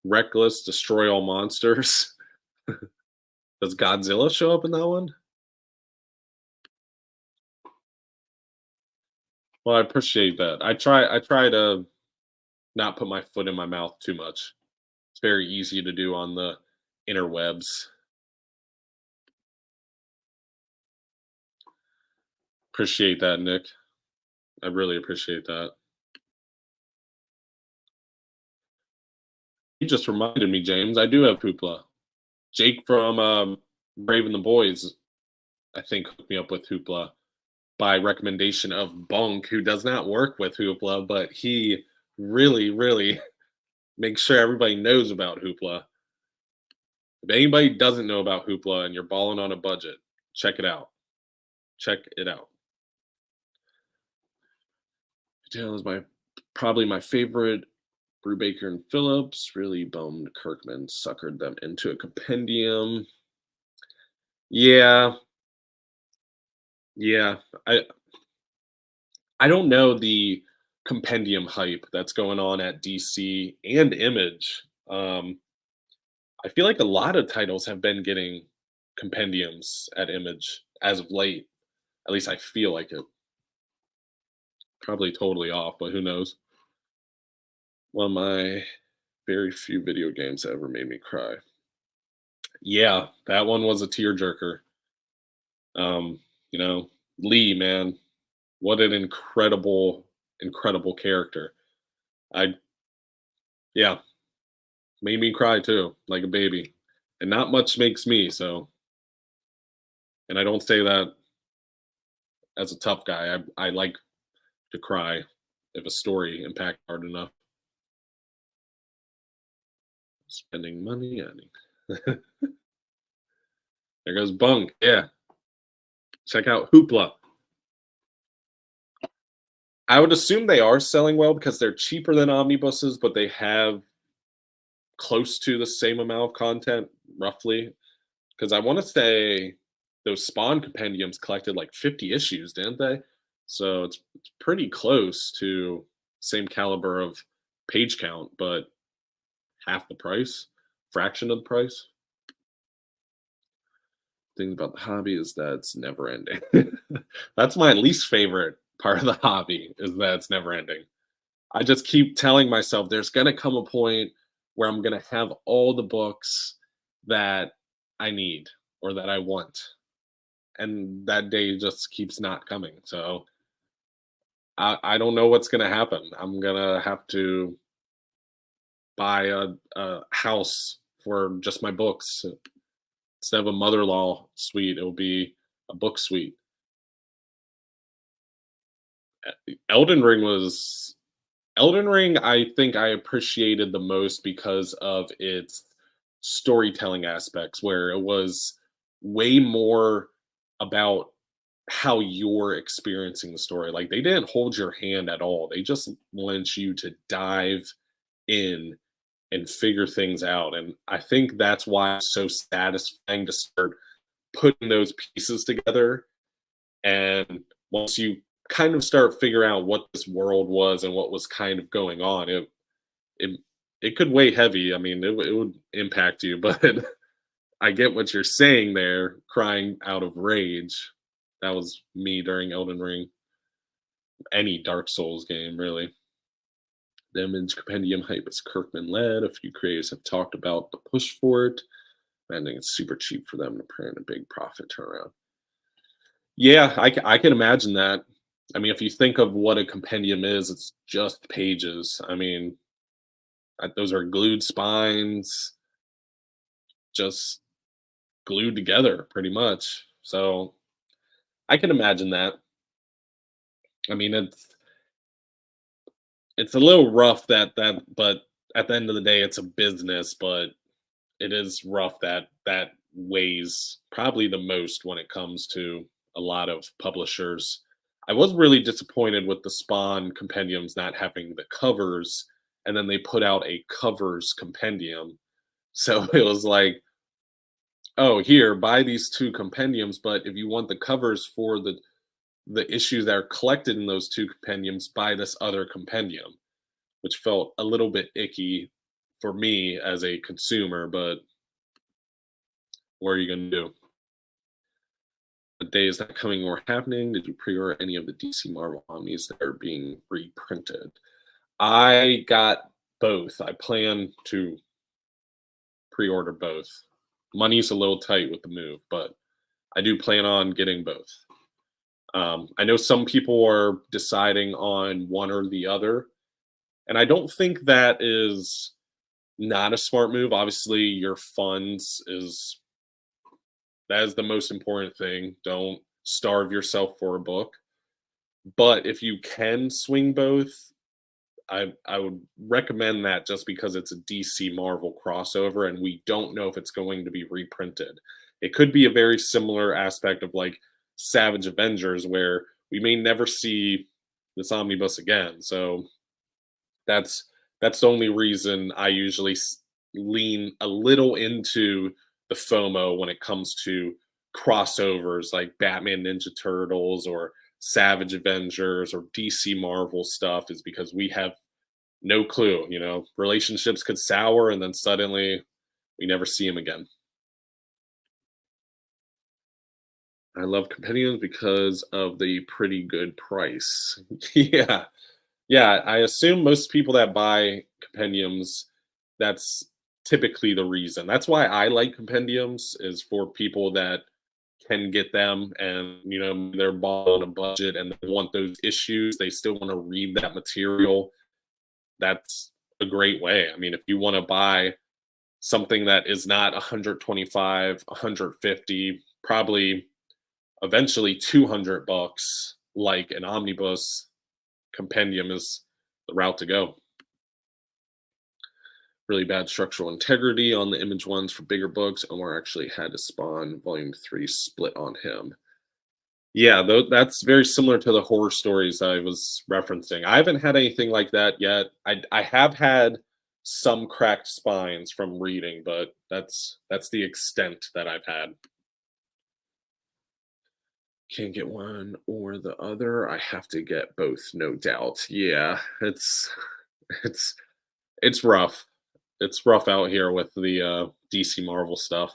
Reckless, destroy all monsters. Does Godzilla show up in that one? Well, I appreciate that. I try to not put my foot in my mouth too much. It's very easy to do on the interwebs. Appreciate that, Nick. I really appreciate that. You just reminded me, James. I do have Hoopla. Jake from Brave and the Boys, I think, hooked me up with Hoopla by recommendation of Bunk, who does not work with Hoopla, but he really, really makes sure everybody knows about Hoopla. If anybody doesn't know about Hoopla and you're balling on a budget, check it out. Check it out. Tail is my probably my favorite. Brubaker and Phillips really bummed Kirkman suckered them into a compendium. Yeah, yeah. I don't know the compendium hype that's going on at DC and Image. I feel like a lot of titles have been getting compendiums at Image as of late. At least I feel like it. Probably totally off, but who knows? One of my very few video games that ever made me cry. Yeah, that one was a tearjerker. Um, you know, Lee, man, what an incredible, incredible character. I Yeah, made me cry too, like a baby. And not much makes me, so and I don't say that as a tough guy. I like to cry if a story impact hard enough. Spending money on it. There goes Bunk. Yeah. Check out Hoopla. I would assume they are selling well because they're cheaper than omnibuses, but they have close to the same amount of content, roughly. Because I want to say those Spawn compendiums collected like 50 issues, didn't they? So it's pretty close to same caliber of page count, but half the price, fraction of the price. Thing about the hobby is that it's never ending. That's my least favorite part of the hobby is that it's never ending. I just keep telling myself there's going to come a point where I'm going to have all the books that I need or that I want. And that day just keeps not coming. So I don't know what's going to happen. I'm going to have to buy a house for just my books. Instead of a mother-in-law suite, it'll be a book suite. Elden Ring was Elden Ring, I think I appreciated the most because of its storytelling aspects, where it was way more about how you're experiencing the story. Like they didn't hold your hand at all. They just want you to dive in and figure things out. And I think that's why it's so satisfying to start putting those pieces together. And once you kind of start figuring out what this world was and what was kind of going on, it it could weigh heavy. I mean, it would impact you, but I get what you're saying there, crying out of rage. That was me during Elden Ring, any Dark Souls game, really. The Image Compendium hype is Kirkman led. A few creators have talked about the push for it. I think it's super cheap for them to print a big profit turnaround. Yeah, I can imagine that. I mean, if you think of what a compendium is, it's just pages. I mean, those are glued spines, just glued together pretty much. So I can imagine that. I mean, it's a little rough but at the end of the day, it's a business, but it is rough that that weighs probably the most when it comes to a lot of publishers. I was really disappointed with the Spawn compendiums not having the covers, and then they put out a covers compendium. So it was like, oh, here, buy these two compendiums, but if you want the covers for the issues that are collected in those two compendiums, buy this other compendium, which felt a little bit icky for me as a consumer, but what are you gonna do? The day is not coming or happening. Did you pre-order any of the DC Marvel Omnis that are being reprinted? I got both. I plan to pre-order both. Money's a little tight with the move, but I do plan on getting both. I know some people are deciding on one or the other, and I don't think that is not a smart move. Obviously, your funds is that is the most important thing. Don't starve yourself for a book. But if you can swing both, I would recommend that just because it's a DC Marvel crossover and we don't know if it's going to be reprinted. It could be a very similar aspect of like Savage Avengers where we may never see this omnibus again. So that's that's the only reason I usually lean a little into the FOMO when it comes to crossovers like Batman Ninja Turtles or Savage Avengers or DC Marvel stuff is because we have no clue, relationships could sour and then suddenly we never see them again. I love compendiums because of the pretty good price. Yeah. Yeah, I assume most people that buy compendiums, that's typically the reason. That's why I like compendiums is for people that can get them and they're bought on a budget and they want those issues. They still want to read that material. That's a great way. I mean, if you want to buy something that is not 125, 150, probably eventually 200 bucks, like an omnibus compendium is the route to go. Really bad structural integrity on the image ones for bigger books. Omar actually had to Spawn Volume 3 split on him. Yeah, that's very similar to the horror stories I was referencing. I haven't had anything like that yet. I have had some cracked spines from reading, but that's the extent that I've had. Can't get one or the other. I have to get both, no doubt. Yeah, it's it's rough. It's rough out here with the DC Marvel stuff.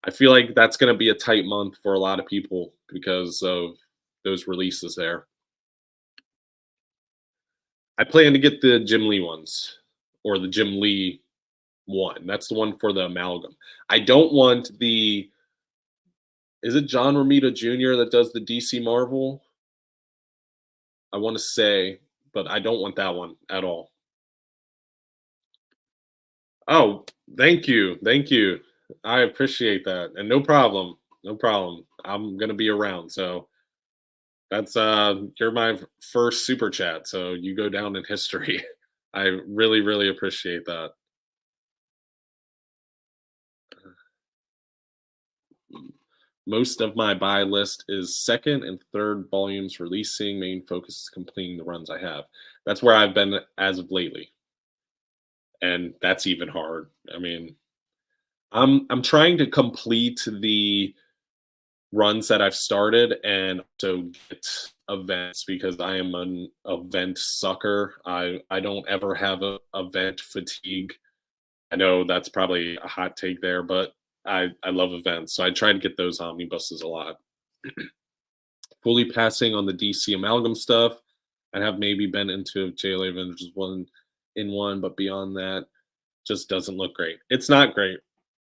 I feel like that's going to be a tight month for a lot of people because of those releases there. I plan to get the Jim Lee ones or the Jim Lee one. That's the one for the amalgam. I don't want the. Is it John Romita Jr. that does the DC Marvel? I want to say, but I don't want that one at all. Oh, thank you. Thank you. I appreciate that. And no problem. No problem. I'm going to be around. So that's you're my first super chat, so you go down in history. I really really appreciate that. Most of my buy list is second and third volumes releasing. Main focus is completing the runs I have. That's where I've been as of lately, and that's even hard. I mean, I'm trying to complete the runs that I've started and also get events because I am an event sucker. I don't ever have a event fatigue. I know that's probably a hot take there, but I love events, so I try to get those omnibuses a lot. Fully passing on the DC amalgam stuff. I have maybe been into JLA Avengers one in one, but beyond that, just doesn't look great. It's not great.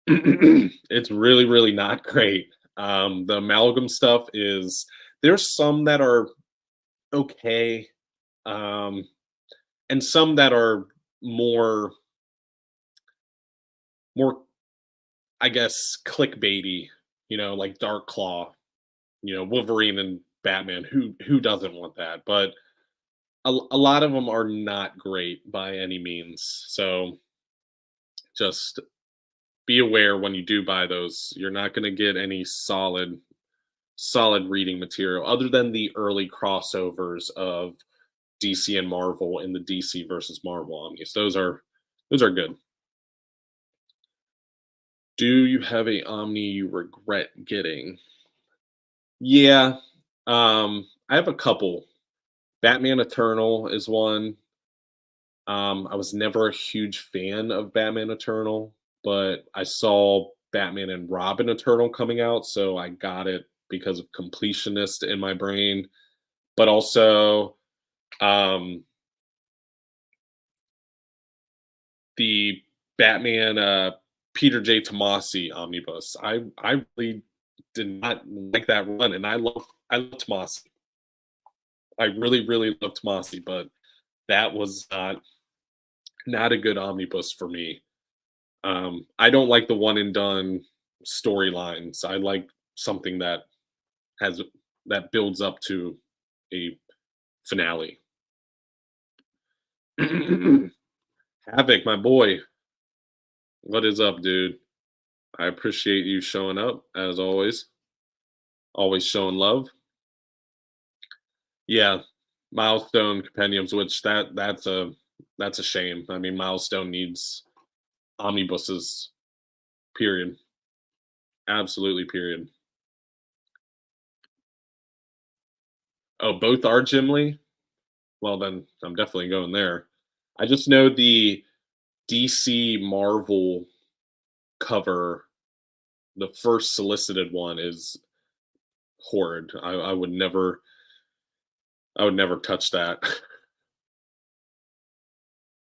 It's really, really not great. The amalgam stuff is there's some that are okay, um, and some that are more more I guess clickbaity, like Dark Claw, Wolverine and Batman. Who doesn't want that? But a lot of them are not great by any means. So just be aware when you do buy those, you're not going to get any solid reading material other than the early crossovers of DC and Marvel in the DC versus Marvel omnis. Those are good. Do you have a omni you regret getting? Yeah, I have a couple. Batman Eternal is one. I was never a huge fan of Batman Eternal, but I saw Batman and Robin Eternal coming out, so I got it because of completionist in my brain. But also, um, the Batman Peter J. Tomasi omnibus. I really did not like that run, and I love Tomasi. I really really love Tomasi, but that was not a good omnibus for me. I don't like the one and done storylines. I like something has that builds up to a finale. Havoc, my boy, what is up, dude? I appreciate you showing up as always. Always showing love. Yeah, milestone compendiums, which that's a shame. I mean, milestone needs omnibuses. Period. Absolutely. Period. Oh, both are Gimli. Well, then I'm definitely going there. I just know the DC Marvel cover, the first solicited one is horrid. I would never touch that.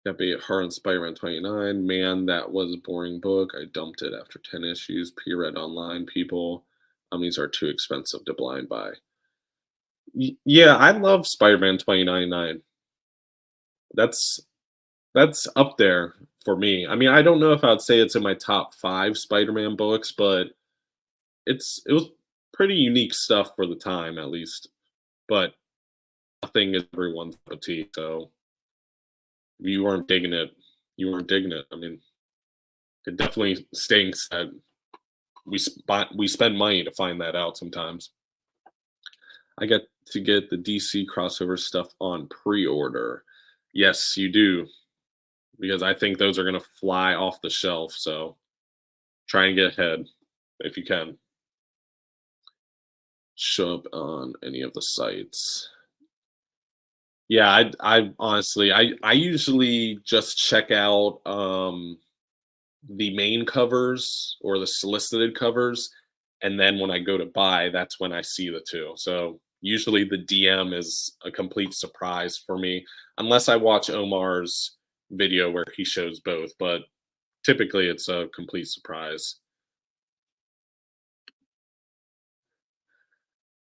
Got be Heart and Spider-Man 29. Man, that was a boring book. I dumped it after 10 issues. P-read online people. These are too expensive to blind buy. Yeah, I love Spider-Man 2099. That's that's up there for me. I mean, I don't know if I'd say it's in my top 5 Spider-Man books, but it was pretty unique stuff for the time, at least. But nothing is everyone's cup of tea. So if you weren't digging it, you weren't digging it. I mean, it definitely stinks that we spend money to find that out sometimes. I get to get the DC crossover stuff on pre-order. Yes, you do, because I think those are gonna fly off the shelf. So try and get ahead if you can. Show up on any of the sites. Yeah, I honestly I usually just check out the main covers or the solicited covers, and then when I go to buy, that's when I see the two. So usually the DM is a complete surprise for me, unless I watch Omar's video where he shows both. But typically, it's a complete surprise.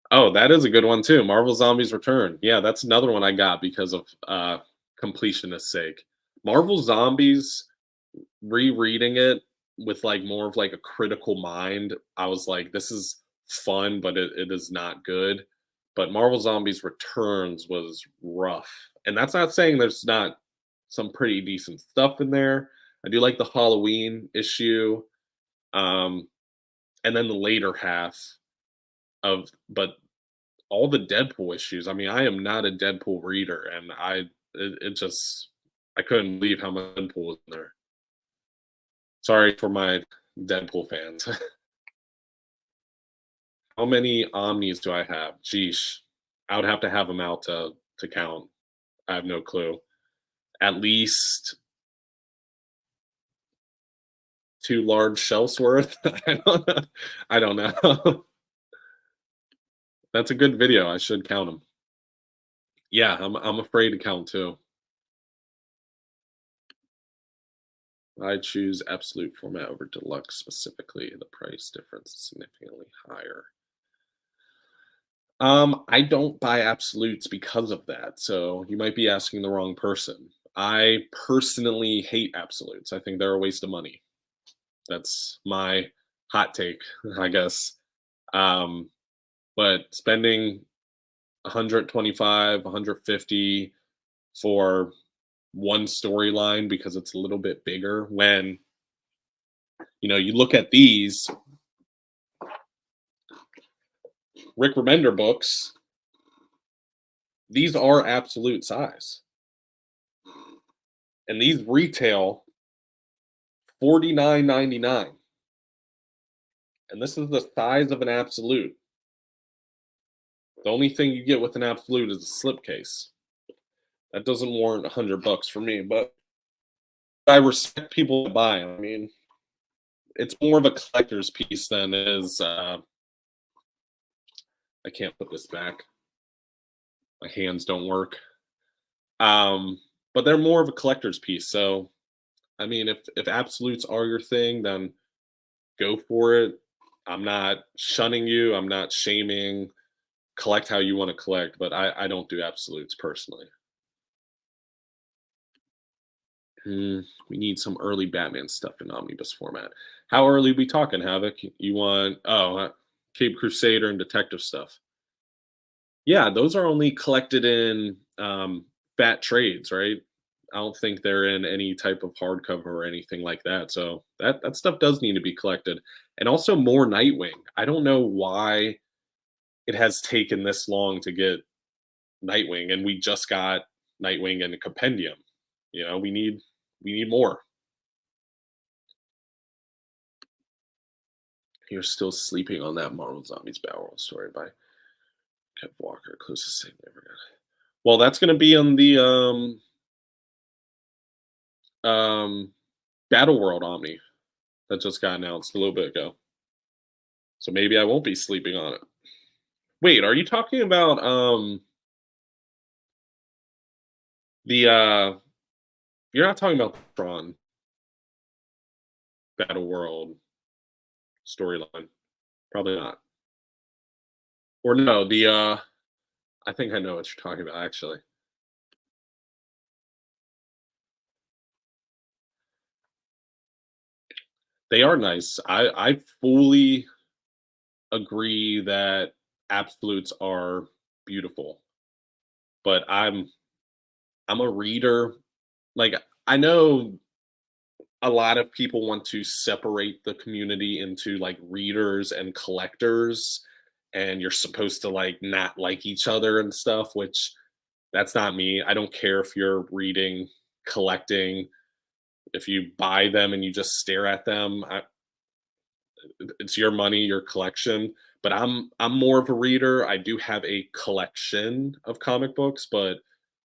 Oh, that is a good one too. Marvel Zombies Return. Yeah, that's another one I got because of completionist's sake. Marvel Zombies, rereading it with like more of like a critical mind, I was like, this is fun, but it is not good. But Marvel Zombies Returns was rough. And that's not saying there's not some pretty decent stuff in there. I do like the Halloween issue. Um, and then the later half. but all the Deadpool issues. I mean, I am not a Deadpool reader, and it just I couldn't believe how much Deadpool was in there. Sorry for my Deadpool fans. How many Omnis do I have? Jeesh, I would have to have them out to count. I have no clue. At least two large shelves worth. I don't know. I don't know. That's a good video. I should count them. Yeah, I'm afraid to count too. I choose absolute format over deluxe specifically. The price difference is significantly higher. I don't buy absolutes because of that. So you might be asking the wrong person. I personally hate absolutes. I think they're a waste of money. That's my hot take, I guess. Um, but spending 125, 150 for one storyline because it's a little bit bigger when you look at these Rick Remender books, these are absolute size. And these retail $49.99. And this is the size of an absolute. The only thing you get with an absolute is a slipcase. That doesn't warrant $100 for me, but I respect people that buy 'em. I mean, it's more of a collector's piece than it is. I can't put this back. My hands don't work. Um, but they're more of a collector's piece. So, I mean, if absolutes are your thing, then go for it. I'm not shunning you. I'm not shaming. Collect how you want to collect, but I don't do absolutes personally. We need some early Batman stuff in omnibus format. How early we talking, Havoc? You want Cape Crusader and detective stuff? Yeah, those are only collected in fat trades, right? I don't think they're in any type of hardcover or anything like that. So that stuff does need to be collected, and also more Nightwing. I don't know why it has taken this long to get Nightwing, and we just got Nightwing in a compendium. We need more. You're still sleeping on that Marvel Zombies Battle World story by Kev Walker, closest thing we ever got. Well, that's going to be on the Battle World Omni that just got announced a little bit ago. So maybe I won't be sleeping on it. Wait, are you talking about the you're not talking about the Tron Battle World storyline? Probably not. Or no, the I think I know what you're talking about actually. They are nice. I fully agree that absolutes are beautiful, but I'm a reader. Like, I know a lot of people want to separate the community into like readers and collectors, and you're supposed to like not like each other and stuff, which that's not me. I don't care if you're reading, collecting, if you buy them and you just stare at them. It's your money, your collection. But I'm more of a reader. I do have a collection of comic books, but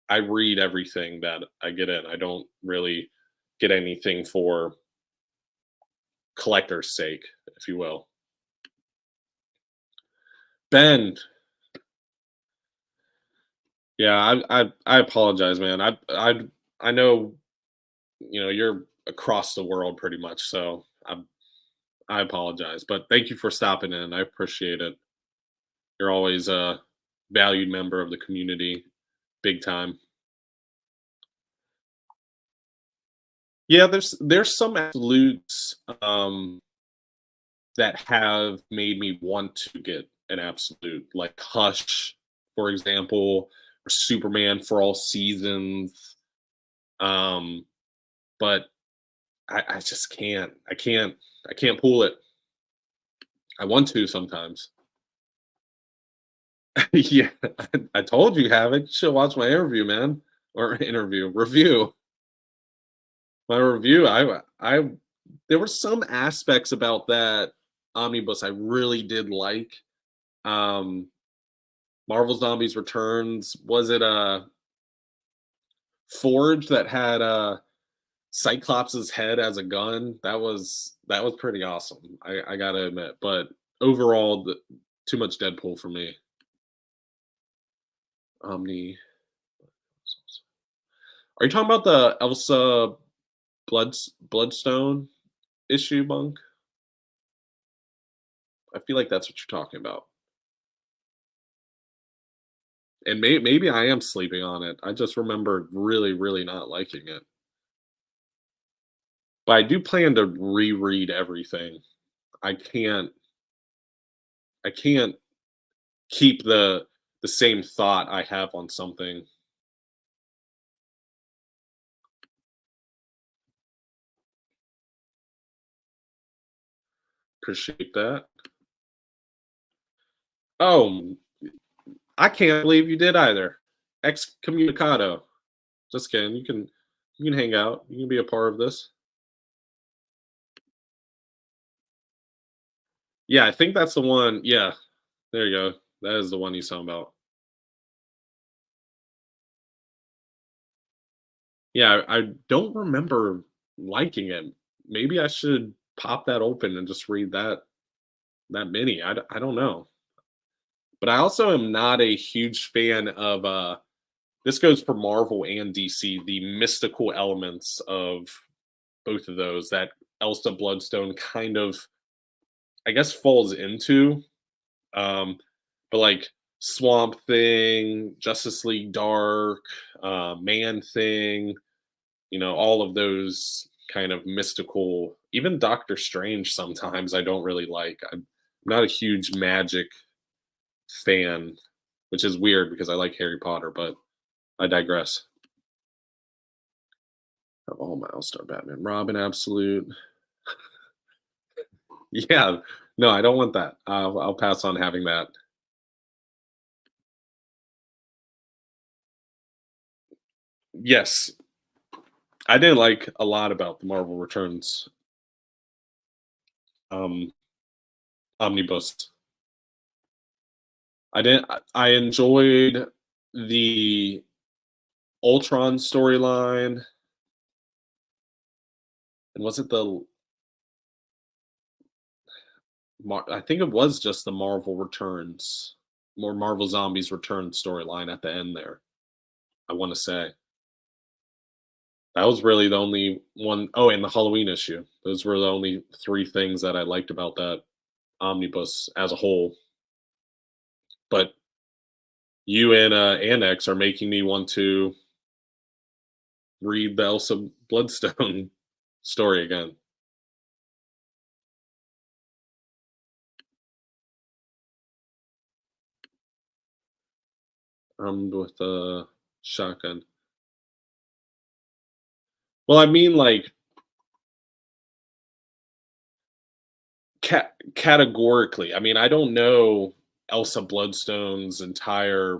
I read everything that I get in. I don't really get anything for collector's sake, if you will. Ben, yeah, I apologize, man. I know you're across the world pretty much, so I apologize, but thank you for stopping in. I appreciate it. You're always a valued member of the community, big time. Yeah, there's some absolutes that have made me want to get an absolute, like Hush, for example, or Superman for All Seasons. Um, but I just can't. I can't pull it. I want to sometimes. Yeah, I told you, have it. You should watch my interview, man, or interview review. My review. I there were some aspects about that omnibus I really did like. Um, Marvel Zombies Returns. Was it Forge that had Cyclops's head as a gun? That was pretty awesome. I gotta admit, but overall, too much Deadpool for me. Omni. Are you talking about the Elsa Bloodstone issue, Monk? I feel like that's what you're talking about. And maybe I am sleeping on it. I just remember really, really not liking it. But I do plan to reread everything. I can't I can't keep the same thought I have on something. Appreciate that. Oh, I can't believe you did either. Excommunicado. Just kidding. You can hang out. You can be a part of this. Yeah, I think that's the one. Yeah, there you go. That is the one he's talking about. Yeah, I don't remember liking it. Maybe I should pop that open and just read that mini. I don't know. But I also am not a huge fan of this goes for Marvel and DC, the mystical elements of both of those that Elsa Bloodstone kind of I guess falls into. Um but like Swamp Thing, Justice League Dark, Man Thing, all of those kind of mystical, even Doctor Strange sometimes I don't really like. I'm not a huge magic fan, which is weird because I like Harry Potter, but I digress. Of all my All-Star Batman, Robin Absolute. Yeah, no, I don't want that. I'll pass on having that. Yes, I didn't like a lot about the Marvel Returns um, omnibus. I didn't. I enjoyed the Ultron storyline, and was it the? I think it was just the Marvel Returns, more Marvel Zombies Return storyline at the end there. I want to say that was really the only one. Oh, and the Halloween issue. Those were the only three things that I liked about that omnibus as a whole. But you and Annex are making me want to read the Elsa Bloodstone story again. Armed with a shotgun. Well, I mean, like categorically. I mean, I don't know Elsa Bloodstone's entire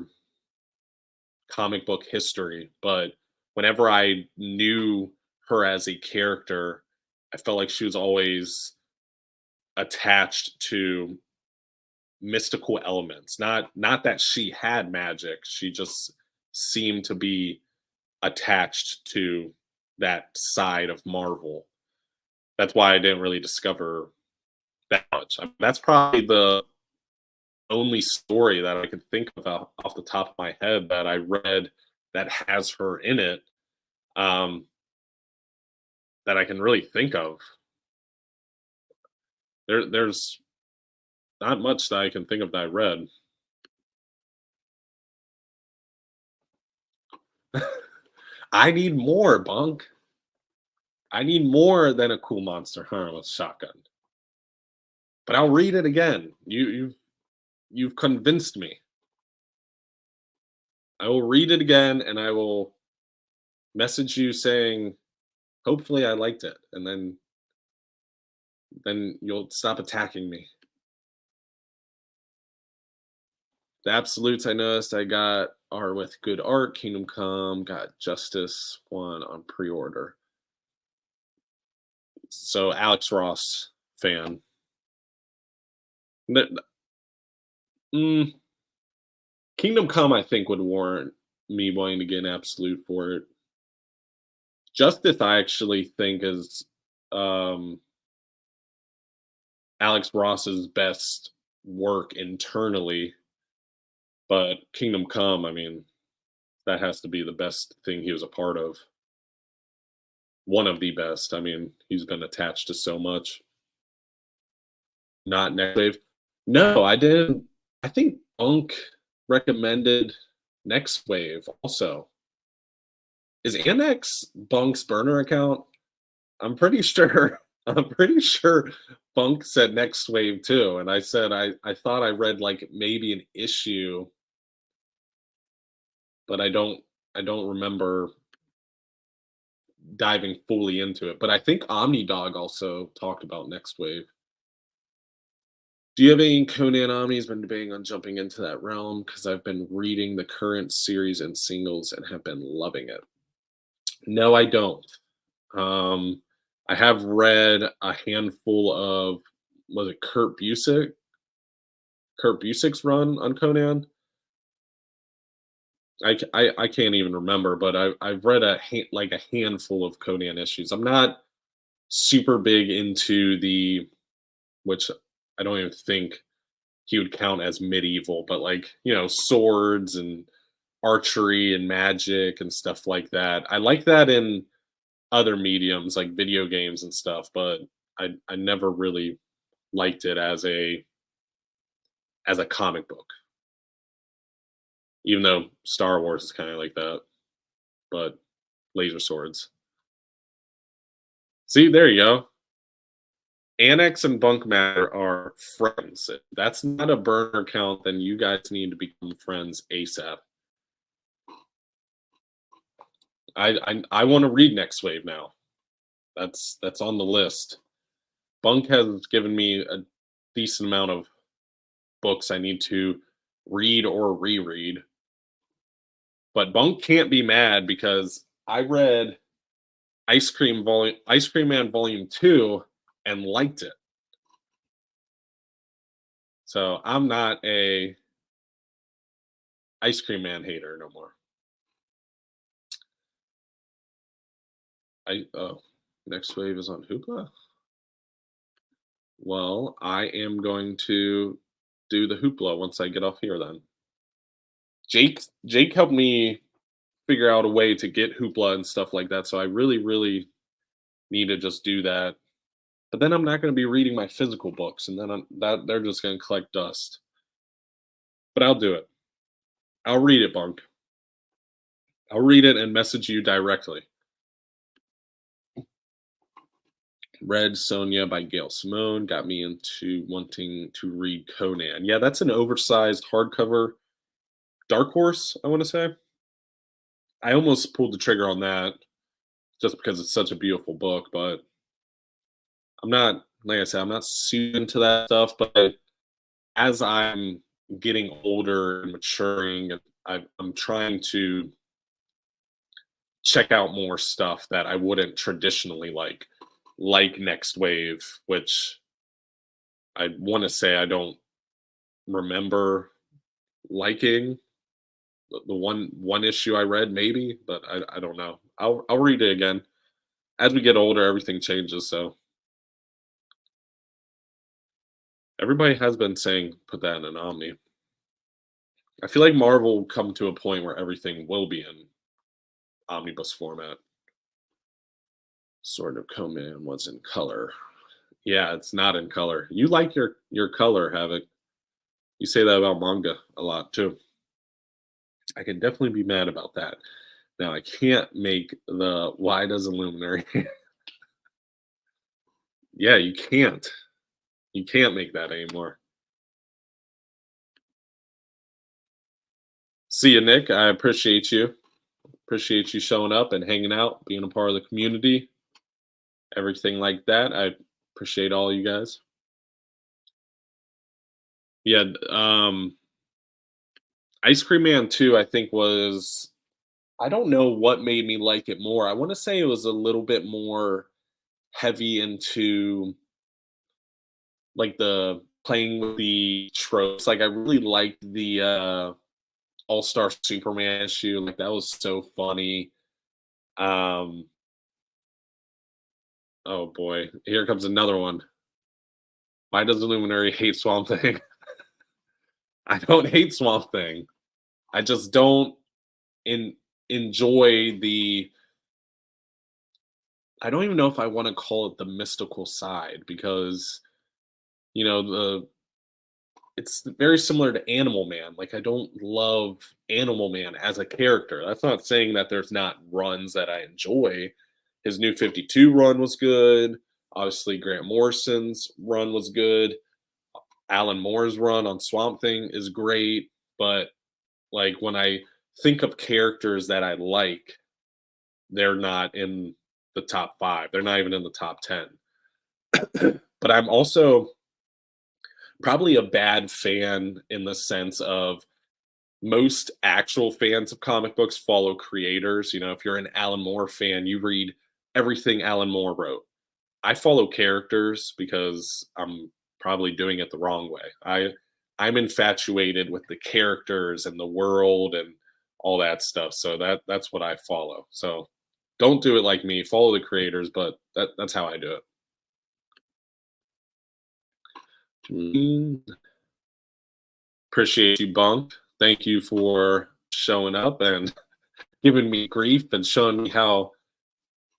comic book history, but whenever I knew her as a character, I felt like she was always attached to mystical elements. Not that she had magic, she just seemed to be attached to that side of Marvel. That's why I didn't really discover that much. I mean, that's probably the only story that I could think of off the top of my head that I read that has her in it. Um, that I can really think of. There's not much that I can think of that I read. I need more, Bunk. I need more than a cool monster harmless shotgun. But I'll read it again. You've convinced me. I will read it again and I will message you saying, hopefully I liked it, and then you'll stop attacking me. The absolutes I noticed I got are with Good Art, Kingdom Come, got Justice one on pre-order. So Alex Ross fan. N- mm, Kingdom Come, I think, would warrant me wanting to get an absolute for it. Justice, I actually think is um, Alex Ross's best work internally, but Kingdom Come, I mean, that has to be the best thing he was a part of. One of the best. I mean, he's been attached to so much. Not Next Wave. No, I didn't. I think Bunk recommended Next Wave also. Is Annex Bunk's burner account? I'm pretty sure. I'm pretty sure Bunk said Next Wave too, and I said I thought I read like maybe an issue, but I don't remember diving fully into it. But I think OmniDog also talked about Next Wave. Do you have any Conan Omni's been debating on jumping into that realm? Because I've been reading the current series and singles and have been loving it. No, I don't. Um, I have read a handful of was it Kurt Busiek's run on Conan. I can't even remember, but I've read like a handful of Conan issues. I'm not super big into the which I don't even think he would count as medieval, but like swords and archery and magic and stuff like that. I like that in other mediums like video games and stuff, but I never really liked it as a comic book. Even though Star Wars is kind of like that, but laser swords. See, there you go. Annex and Bunk Matter are friends. If that's not a burner count, then you guys need to become friends ASAP. I want to read Next Wave now. That's on the list. Bunk has given me a decent amount of books I need to read or reread. But Bunk can't be mad because I read Ice Cream Man Volume 2 and liked it. So I'm not a Ice Cream Man hater no more. Next Wave is on Hoopla. Well, I am going to do the Hoopla once I get off here then. Jake helped me figure out a way to get Hoopla and stuff like that, so I really need to just do that. But then I'm not going to be reading my physical books, and then they're just going to collect dust. But I'll do it. I'll read it, Bunk. I'll read it and message you directly. Read Sonia by Gail Simone got me into wanting to read Conan. Yeah, that's an oversized hardcover Dark Horse, I want to say. I almost pulled the trigger on that just because it's such a beautiful book, but I'm not, like I said, I'm not super into that stuff. But as I'm getting older and maturing, I'm trying to check out more stuff that I wouldn't traditionally like Next Wave, which I want to say I don't remember liking. The one issue I read maybe, but I don't know. I'll read it again. As we get older, everything changes. So everybody has been saying put that in an Omni. I feel like Marvel will come to a point where everything will be in omnibus format. Sword of Conan was in color. Yeah, it's not in color. You like your color, Havoc. You say that about manga a lot too. I can definitely be mad about that. Now I can't make the why does Illuminary. Yeah, you can't. You can't make that anymore. See you, Nick. I appreciate you. Appreciate you showing up and hanging out, being a part of the community, everything like that. I appreciate all you guys. Yeah, Ice Cream Man 2, I think was I don't know what made me like it more. I wanna say it was a little bit more heavy into, like, the playing with the tropes. Like, I really liked the, All-Star Superman issue, like, that was so funny. Um, oh boy, here comes another one. Why does Illuminary hate Swamp Thing? I don't hate Swamp Thing. I just don't en enjoy the I don't even know if I wanna call it the mystical side because, the it's very similar to Animal Man. Like, I don't love Animal Man as a character. That's not saying that there's not runs that I enjoy. His New 52 run was good. Obviously, Grant Morrison's run was good. Alan Moore's run on Swamp Thing is great. But, like, when I think of characters that I like, they're not in the top 5. They're not even in the top 10. But I'm also probably a bad fan in the sense of most actual fans of comic books follow creators. If you're an Alan Moore fan, you read everything Alan Moore wrote. I follow characters because I'm probably doing it the wrong way. I'm infatuated with the characters and the world and all that stuff. So that's what I follow. So don't do it like me. Follow the creators, but that's how I do it. Mm, Appreciate you, Bunk. Thank you for showing up and giving me grief and showing me how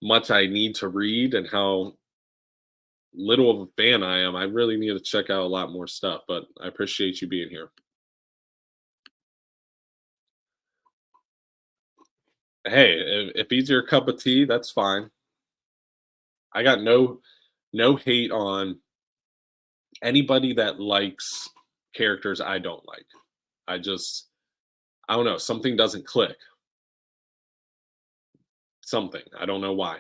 much I need to read and how little of a fan I am. I really need to check out a lot more stuff, but I appreciate you being here. Hey, if he's your cup of tea, that's fine. I got no hate on anybody that likes characters I don't like. I just I don't know, something doesn't click. Something. I don't know why.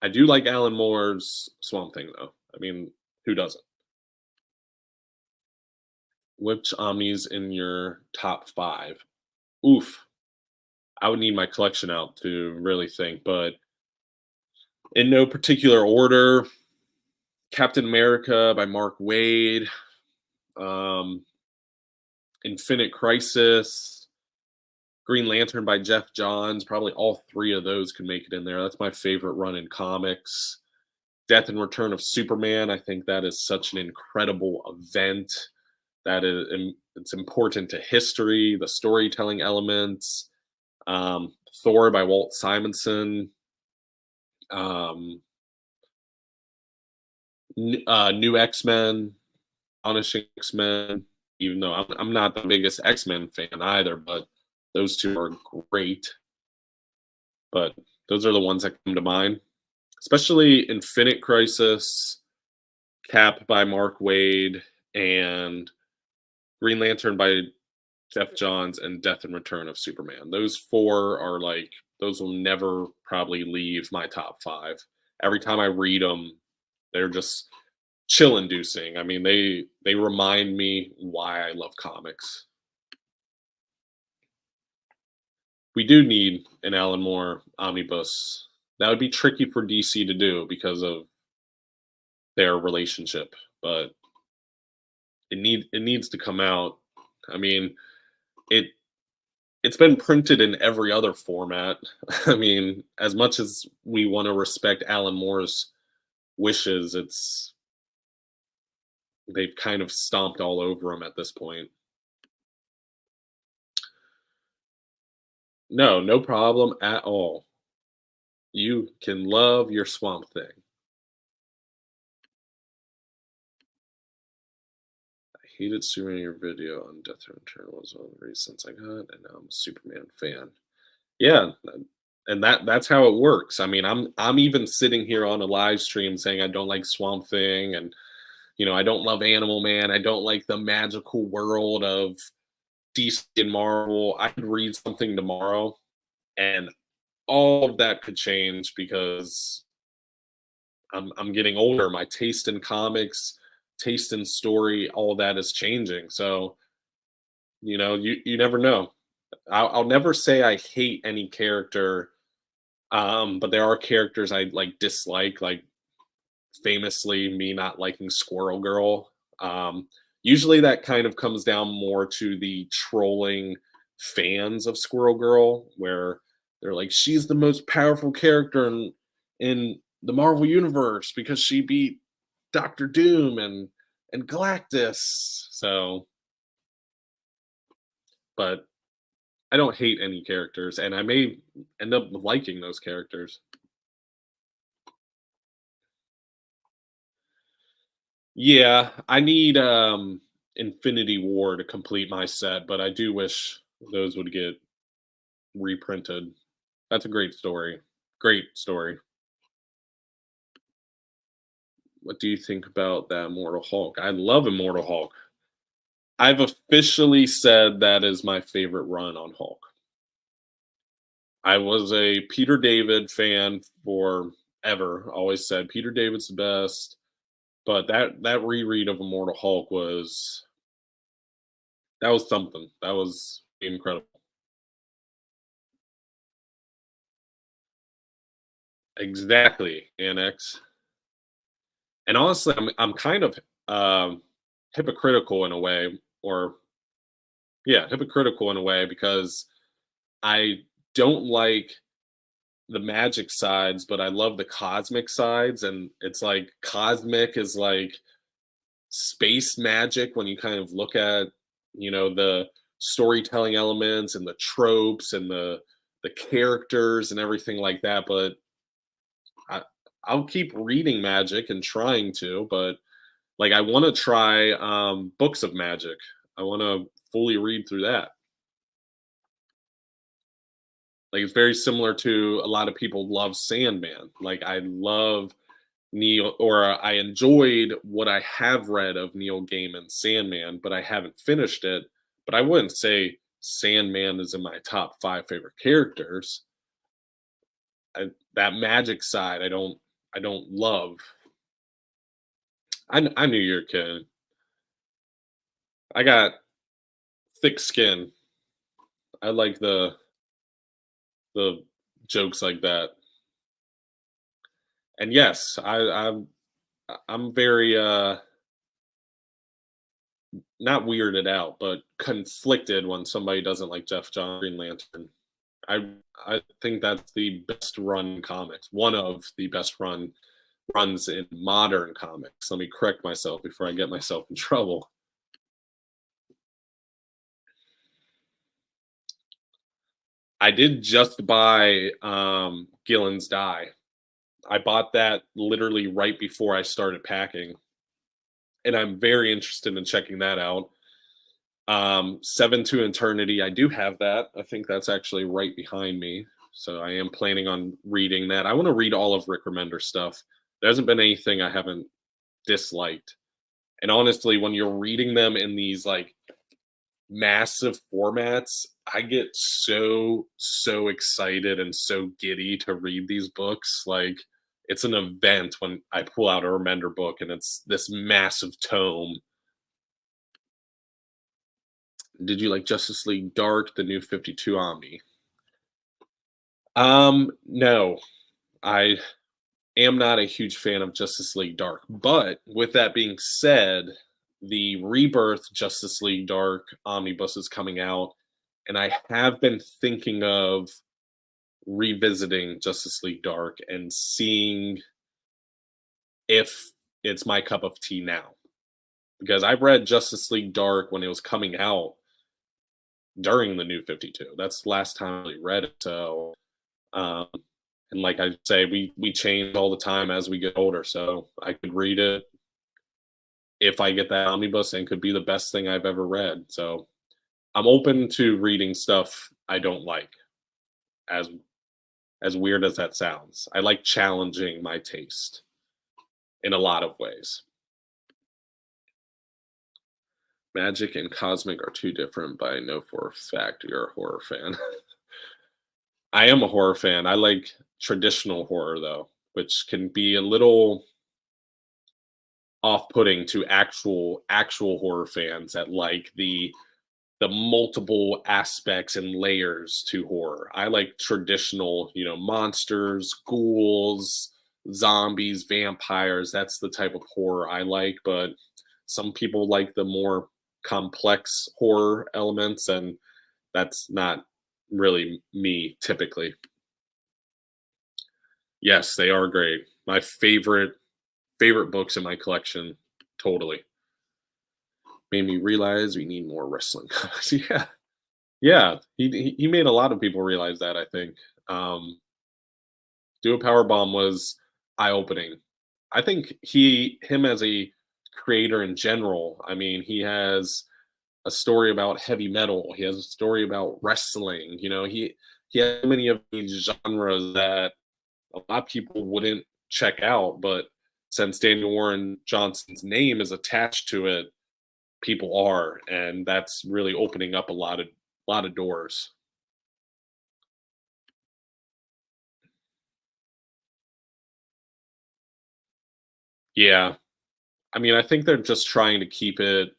I do like Alan Moore's Swamp Thing though. I mean, who doesn't? Which Omnis in your top 5? Oof. I would need my collection out to really think, but in no particular order, Captain America by Mark Waid, um, Infinite Crisis, Green Lantern by Jeff Johns. Probably all 3 of those could make it in there. That's my favorite run in comics. Death and Return of Superman. I think that is such an incredible event. It's important to history, the storytelling elements. Thor by Walt Simonson. Um, New X Men, Astonishing X Men. Even though I'm not the biggest X Men fan either, but those 2 are great. But those are the ones that come to mind, especially Infinite Crisis, Cap by Mark Waid, and Green Lantern by Jeff Johns, and Death and Return of Superman. Those 4 are like those will never probably leave my top 5. Every time I read them, they're just chill inducing. I mean, they remind me why I love comics. We do need an Alan Moore omnibus. That would be tricky for DC to do because of their relationship, but it needs to come out. I mean, it it's been printed in every other format. I mean, as much as we want to respect Alan Moore's wishes, it's they've kind of stomped all over him at this point. No, no problem at all. You can love your Swamp Thing. I hated Superman your video on Death and Return was one of the reasons I got, and now I'm a Superman fan. Yeah, and that's how it works. I mean, I'm even sitting here on a live stream saying I don't like Swamp Thing, and I don't love Animal Man. I don't like the magical world of DC and Marvel. I could read something tomorrow, and all of that could change because I'm getting older. My taste in comics, taste in story, all of that is changing. So You never know. I'll never say I hate any character, but there are characters I like dislike, like famously me not liking Squirrel Girl. Usually that kind of comes down more to the trolling fans of Squirrel Girl, where they're like, she's the most powerful character in the Marvel universe because she beat Doctor Doom and Galactus. So, but I don't hate any characters, and I may end up liking those characters. Yeah, I need Infinity War to complete my set, but I do wish those would get reprinted. That's a great story. Great story. What do you think about that Immortal Hulk? I love Immortal Hulk. I've officially said that is my favorite run on Hulk. I was a Peter David fan forever. Always said Peter David's the best, but that reread of Immortal Hulk was something. That was incredible. Exactly, Annex. And honestly, I'm kind of hypocritical in a way, or yeah, hypocritical in a way because I don't like the magic sides, but I love the cosmic sides. And it's like cosmic is like space magic when you kind of look at, the storytelling elements and the tropes and the characters and everything like that. But I, I'll keep reading magic and trying to, but like I want to try books of magic. I want to fully read through that. Like it's very similar to a lot of people love Sandman. Like I love Neil, or I enjoyed what I have read of Neil Gaiman's Sandman, but I haven't finished it. But I wouldn't say Sandman is in my top five favorite characters. That magic side, I don't love. I knew you were kidding. I got thick skin. I like the jokes like that. And yes, I'm very not weirded out, but conflicted when somebody doesn't like Jeff John Green Lantern. I think that's the best run comics. One of the best runs in modern comics. Let me correct myself before I get myself in trouble. I did just buy Gillen's Die. I bought that literally right before I started packing, and I'm very interested in checking that out. Seven to Eternity, I do have that. I think that's actually right behind me. So I am planning on reading that. I want to read all of Rick Remender stuff. There hasn't been anything I haven't disliked. And honestly, when you're reading them in these like massive formats, I get so excited and so giddy to read these books. Like it's an event when I pull out a Remender book and it's this massive tome. Did you like Justice League Dark, the new 52 Omni? No. I am not a huge fan of Justice League Dark. But with that being said, the Rebirth Justice League Dark omnibus is coming out, and I have been thinking of revisiting Justice League Dark and seeing if it's my cup of tea now. Because I read Justice League Dark when it was coming out during the new 52. That's the last time I really read it. So um, and like I say, we change all the time as we get older. So I could read it if I get that omnibus and could be the best thing I've ever read. So I'm open to reading stuff I don't like, as as weird as that sounds. I like challenging my taste in a lot of ways. Magic and cosmic are two different, but I know for a fact you're a horror fan. I am a horror fan. I like traditional horror though, which can be a little off-putting to actual horror fans that like the the multiple aspects and layers to horror. I like traditional, monsters, ghouls, zombies, vampires. That's the type of horror I like, but some people like the more complex horror elements, and that's not really me typically. Yes, they are great. My favorite books in my collection. Totally. Made me realize we need more wrestling comics. Yeah. Yeah. He made a lot of people realize that, I think. Do a Power Bomb was eye opening. I think him as a creator in general, I mean, he has a story about heavy metal. He has a story about wrestling. He has many of these genres that a lot of people wouldn't check out, but since Daniel Warren Johnson's name is attached to it, people are, and that's really opening up a lot of doors. Yeah, I mean, I think they're just trying to keep it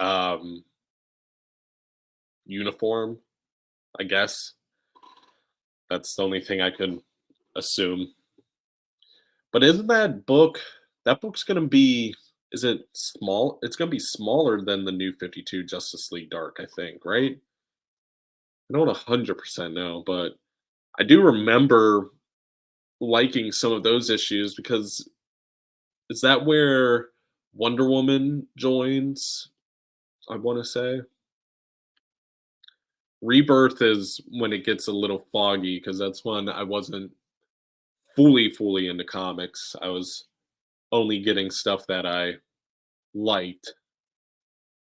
um, uniform. I guess that's the only thing I could assume. But isn't that book's gonna be? Is it small? It's gonna be smaller than the new 52 Justice League Dark, I think, right? I don't 100% know, but I do remember liking some of those issues because is that where Wonder Woman joins? I want to say Rebirth is when it gets a little foggy because that's when I wasn't fully into comics. I was only getting stuff that I liked.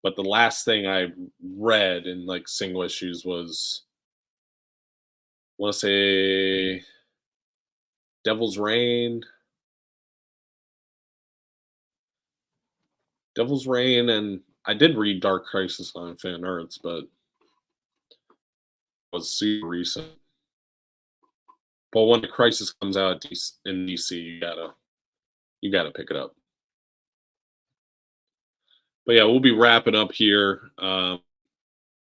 But the last thing I read in like single issues was, I want to say, Devil's Reign, and I did read Dark Crisis on Fan Arts, but it was super recent. But when the Crisis comes out in DC, you gotta pick it up. But yeah, we'll be wrapping up here. I'll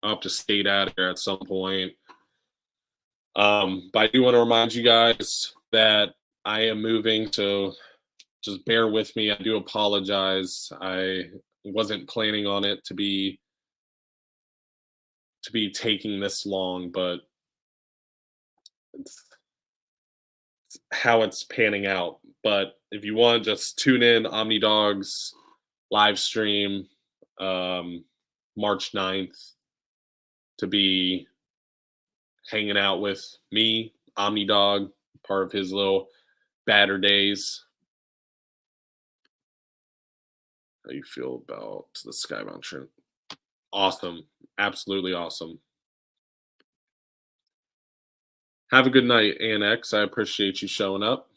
have to skate out of here at some point. But I do want to remind you guys that I am moving, so just bear with me. I do apologize. I wasn't planning on it to be taking this long, but it's how it's panning out. But if you want, just tune in OmniDogs live stream um, March 9th to be hanging out with me, OmniDog, part of his little batter days. How you feel about the Skybound Shrimp? Awesome. Absolutely awesome. Have a good night, Annex. I appreciate you showing up.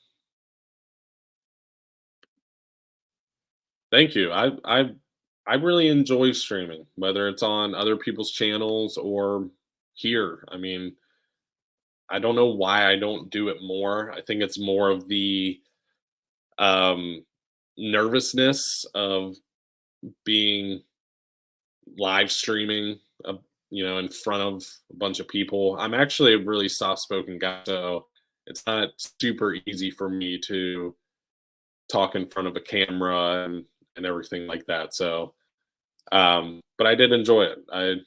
Thank you. I really enjoy streaming, whether it's on other people's channels or here. I mean, I don't know why I don't do it more. I think it's more of the um, nervousness of being live streaming, in front of a bunch of people. I'm actually a really soft-spoken guy, so it's not super easy for me to talk in front of a camera and everything like that. So, but I did enjoy it.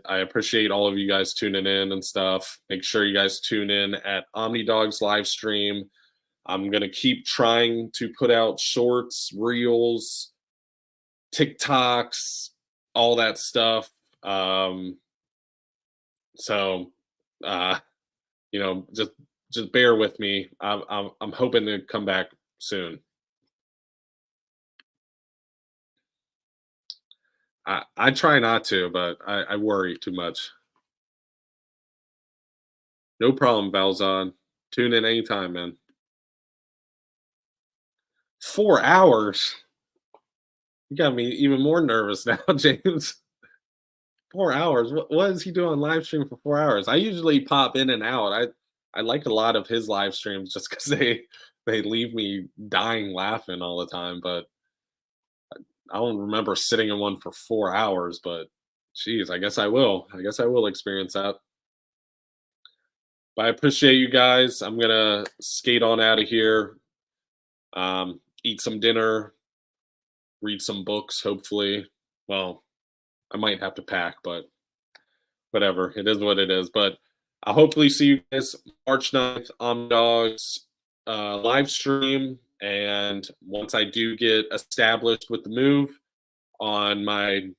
I appreciate all of you guys tuning in and stuff. Make sure you guys tune in at OmniDogs live stream. I'm gonna keep trying to put out shorts, reels, TikToks, all that stuff. So, uh, just bear with me. I'm hoping to come back soon. I try not to, but I worry too much. No problem, Valzon. Tune in anytime, man. 4 hours. You got me even more nervous now, James. 4 hours. What is he doing live stream for 4 hours? I usually pop in and out. I like a lot of his live streams just because they leave me dying laughing all the time. But I don't remember sitting in one for 4 hours, but geez, I guess I will. I guess I will experience that. But I appreciate you guys. I'm gonna skate on out of here, eat some dinner, read some books, hopefully. Well, I might have to pack, but whatever. It is what it is. But I'll hopefully see you guys March 9th on Dogs live stream. And once I do get established with the move on my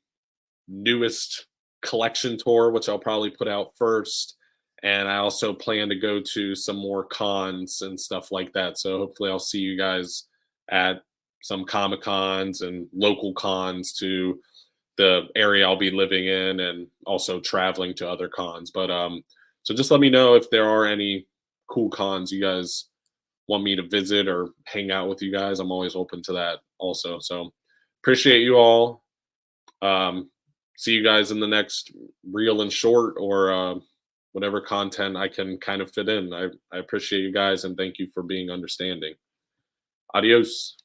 newest collection tour, which I'll probably put out first. And I also plan to go to some more cons and stuff like that. So hopefully I'll see you guys at some Comic Cons and local cons to the area I'll be living in, and also traveling to other cons. But so just let me know if there are any cool cons you guys want me to visit or hang out with you guys. I'm always open to that also. So appreciate you all. See you guys in the next reel and short, or whatever content I can kind of fit in. I appreciate you guys, and thank you for being understanding. Adios.